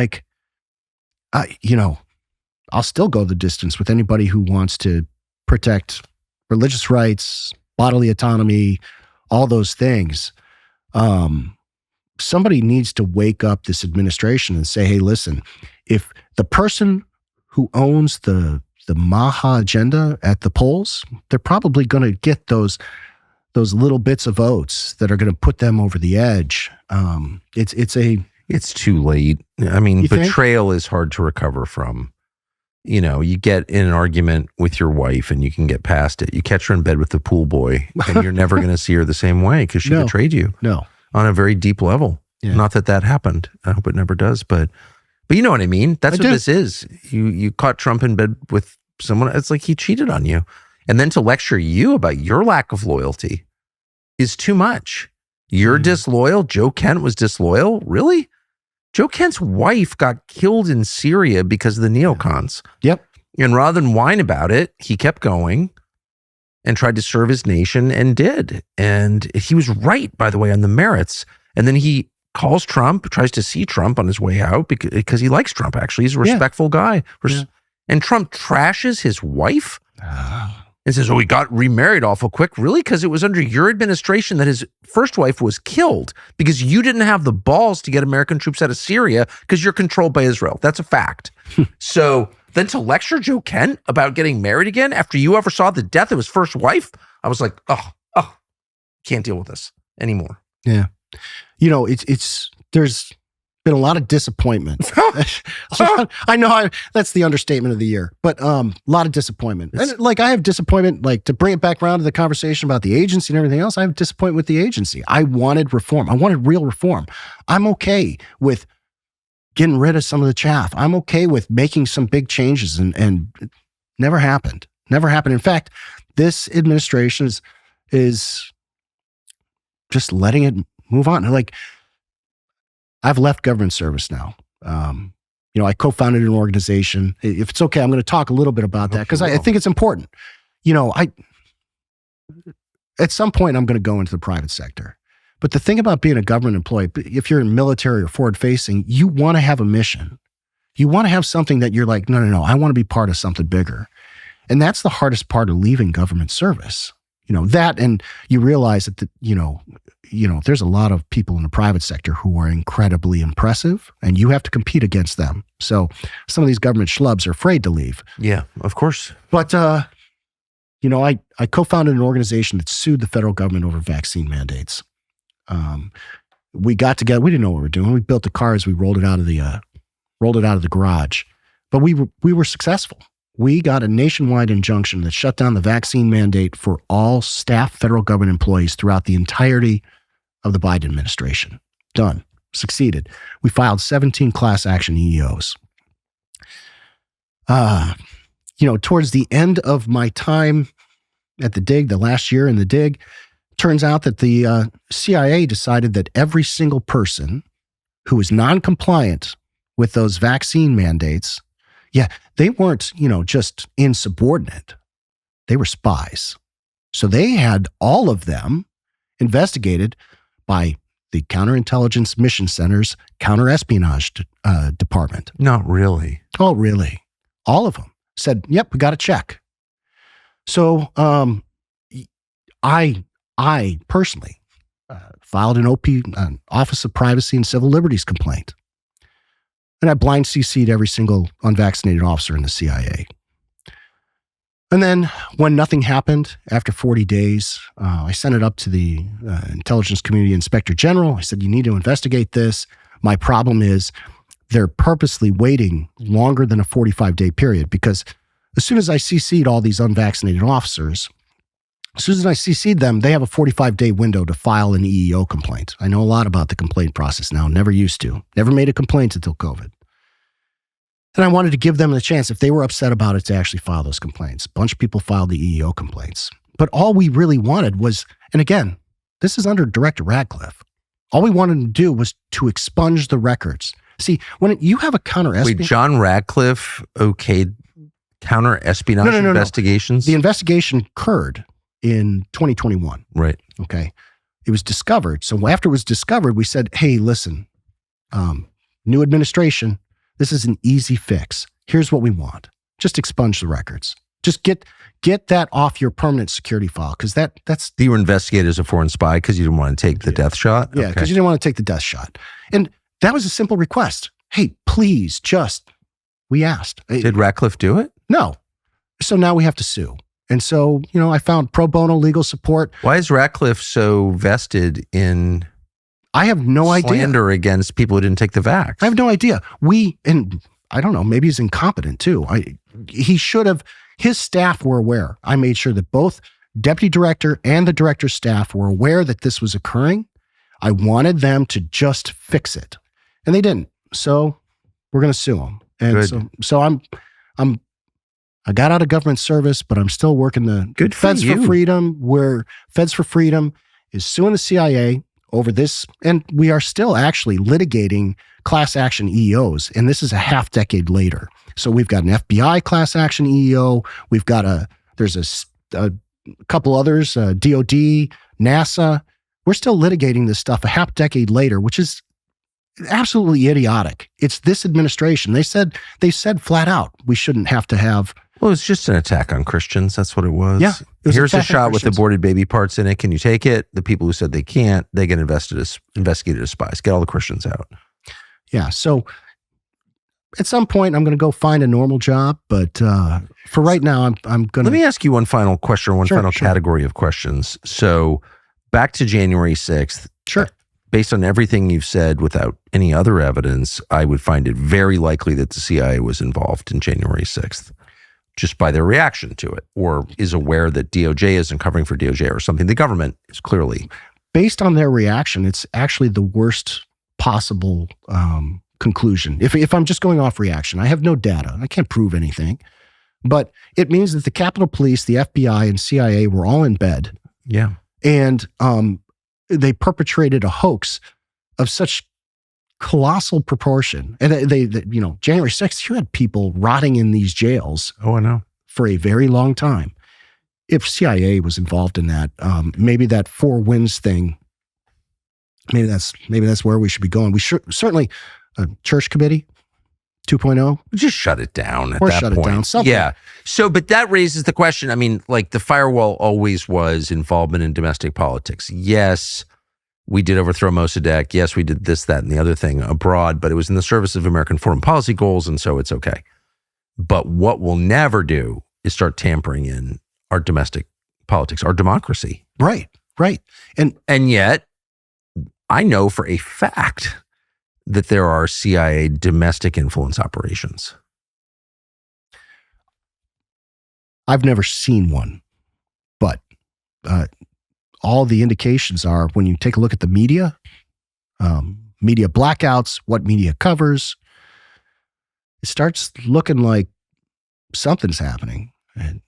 I'll still go the distance with anybody who wants to protect religious rights, bodily autonomy, all those things. Somebody needs to wake up this administration and say, hey, listen, if the person who owns the Maha agenda at the polls, they're probably going to get those little bits of votes that are going to put them over the edge. It's too late. I mean, You think? betrayal is hard to recover from. You get in an argument with your wife and you can get past it. You catch her in bed with the pool boy and you're never going to see her the same way because she betrayed you. No. On a very deep level. Yeah. Not that happened. I hope it never does, but you know what I mean? That's what this is. You caught Trump in bed with someone. It's like he cheated on you. And then to lecture you about your lack of loyalty is too much. You're disloyal. Joe Kent was disloyal. Really? Joe Kent's wife got killed in Syria because of the neocons. Yep. And rather than whine about it, he kept going and tried to serve his nation and did. And he was right, by the way, on the merits. And then he calls Trump, tries to see Trump on his way out because he likes Trump, actually. He's a respectful guy. Yeah. And Trump trashes his wife and says, he got remarried awful quick. Really? Because it was under your administration that his first wife was killed because you didn't have the balls to get American troops out of Syria because you're controlled by Israel. That's a fact. So then to lecture Joe Kent about getting married again after you ever saw the death of his first wife, I was like, can't deal with this anymore. Yeah. There's been a lot of disappointment. I know that's the understatement of the year, but a lot of disappointment. And I have disappointment, to bring it back around to the conversation about the agency and everything else, I have disappointment with the agency. I wanted reform. I wanted real reform. I'm okay with getting rid of some of the chaff. I'm okay with making some big changes and it never happened. Never happened. In fact, this administration is just letting it move on. Like, I've left government service now. I co-founded an organization. If it's okay, I'm going to talk a little bit about that because I think it's important. At some point, I'm going to go into the private sector. But the thing about being a government employee, if you're in military or forward-facing, you want to have a mission. You want to have something that you're like, no, I want to be part of something bigger. And that's the hardest part of leaving government service. That, and you realize that, there's a lot of people in the private sector who are incredibly impressive, and you have to compete against them. So some of these government schlubs are afraid to leave. Yeah, of course. But, I co-founded an organization that sued the federal government over vaccine mandates. We got together. We didn't know what we were doing. We built the cars. We rolled it out of the garage, but we were successful. We got a nationwide injunction that shut down the vaccine mandate for all staff federal government employees throughout the entirety of the Biden administration. Done. Succeeded. We filed 17 class action EEOs. Towards the end of my time at the dig, the last year in the dig, turns out that the CIA decided that every single person who was non-compliant with those vaccine mandates, they weren't, just insubordinate. They were spies. So they had all of them investigated by the Counterintelligence Mission Center's Counterespionage Department. Not really. Oh, really? All of them said, yep, we got to check. So I personally filed an Office of Privacy and Civil Liberties complaint. And I blind CC'd every single unvaccinated officer in the CIA. And then when nothing happened, after 40 days, I sent it up to the Intelligence Community Inspector General. I said, you need to investigate this. My problem is they're purposely waiting longer than a 45-day period, because as soon as I CC'd all these unvaccinated officers, as soon as I CC'd them, they have a 45-day window to file an EEO complaint. I know a lot about the complaint process now. Never used to. Never made a complaint until COVID. And I wanted to give them the chance, if they were upset about it, to actually file those complaints. A bunch of people filed the EEO complaints. But all we really wanted was, and again, this is under Director Radcliffe, all we wanted to do was to expunge the records. See, when you have a counter-espionage... Wait, John Radcliffe okayed counter-espionage investigations? The investigation occurred in 2021. Right. Okay. It was discovered. So after it was discovered, we said, hey, listen, new administration, this is an easy fix. Here's what we want. Just expunge the records. Just get that off your permanent security file, because that's... You were investigated as a foreign spy because you didn't want to take the death shot? Yeah, because you didn't want to take the death shot. And that was a simple request. Hey, please, we asked. Did Radcliffe do it? No. So now we have to sue. And so, I found pro bono legal support. Why is Radcliffe so vested in... I have no idea. Slander against people who didn't take the vax? I have no idea. And I don't know, maybe he's incompetent too. He should have, his staff were aware. I made sure that both deputy director and the director's staff were aware that this was occurring. I wanted them to just fix it. And they didn't. So we're going to sue them. And Good. so I got out of government service, but I'm still working the Good for Feds you. for Freedom, where Feds for Freedom is suing the CIA over this. And we are still actually litigating class action EEOs. And this is a half decade later. So we've got an FBI class action EEO. We've got there's a couple others, DOD, NASA. We're still litigating this stuff a half decade later, which is absolutely idiotic. It's this administration. They said flat out, we shouldn't have to have. Well, it was just an attack on Christians. That's what it was. Yeah. Here's a shot with aborted baby parts in it. Can you take it? The people who said they can't, they get investigated as spies. Get all the Christians out. Yeah. So at some point, I'm going to go find a normal job. But for right now, I'm going to. Let me ask you one final question, final category of questions. So back to January 6th. Sure. Based on everything you've said, without any other evidence, I would find it very likely that the CIA was involved in January 6th, just by their reaction to it, or is aware that DOJ isn't covering for DOJ or something. The government is clearly... Based on their reaction, it's actually the worst possible conclusion. If I'm just going off reaction, I have no data. I can't prove anything. But it means that the Capitol Police, the FBI, and CIA were all in bed. Yeah. And they perpetrated a hoax of such colossal proportion. And they January 6th, you had people rotting in these jails. Oh, I know. For a very long time. If CIA was involved in that, maybe that Four Winds thing, maybe that's where we should be going. We should certainly church committee 2.0. Just shut it down at Or that shut point. it down. Something. Yeah. So, but that raises the question. I mean, like the firewall always was involvement in domestic politics. Yes, we did overthrow Mossadegh. Yes, we did this, that, and the other thing abroad, but it was in the service of American foreign policy goals, and so it's okay. But what we'll never do is start tampering in our domestic politics, our democracy. Right. And yet, I know for a fact that there are CIA domestic influence operations. I've never seen one, but all the indications are when you take a look at the media, media blackouts, what media covers, it starts looking like something's happening. And,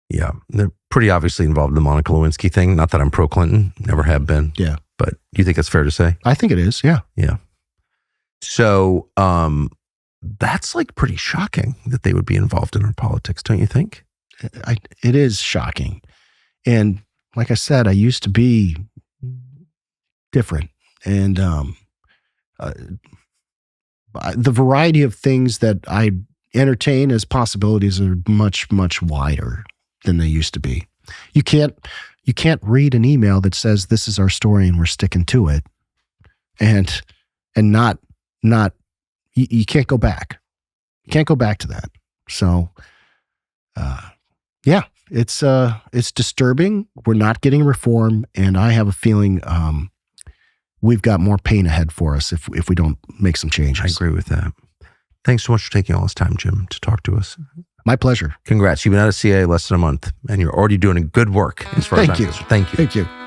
Yeah, they're pretty obviously involved in the Monica Lewinsky thing. Not that I'm pro-Clinton, never have been. Yeah. But you think that's fair to say? I think it is, yeah. Yeah. So that's like pretty shocking that they would be involved in our politics, don't you think? It is shocking. And like I said, I used to be different. And the variety of things that I entertain as possibilities are much, much wider than they used to be. You can't read an email that says this is our story and we're sticking to it, and not you can't go back. You can't go back to that. So, yeah, it's disturbing. We're not getting reform, and I have a feeling we've got more pain ahead for us if we don't make some changes. I agree with that. Thanks so much for taking all this time, Jim, to talk to us. My pleasure. Congrats. You've been out of CIA less than a month, and you're already doing good work as far as I'm concerned. Thank you. Thank you.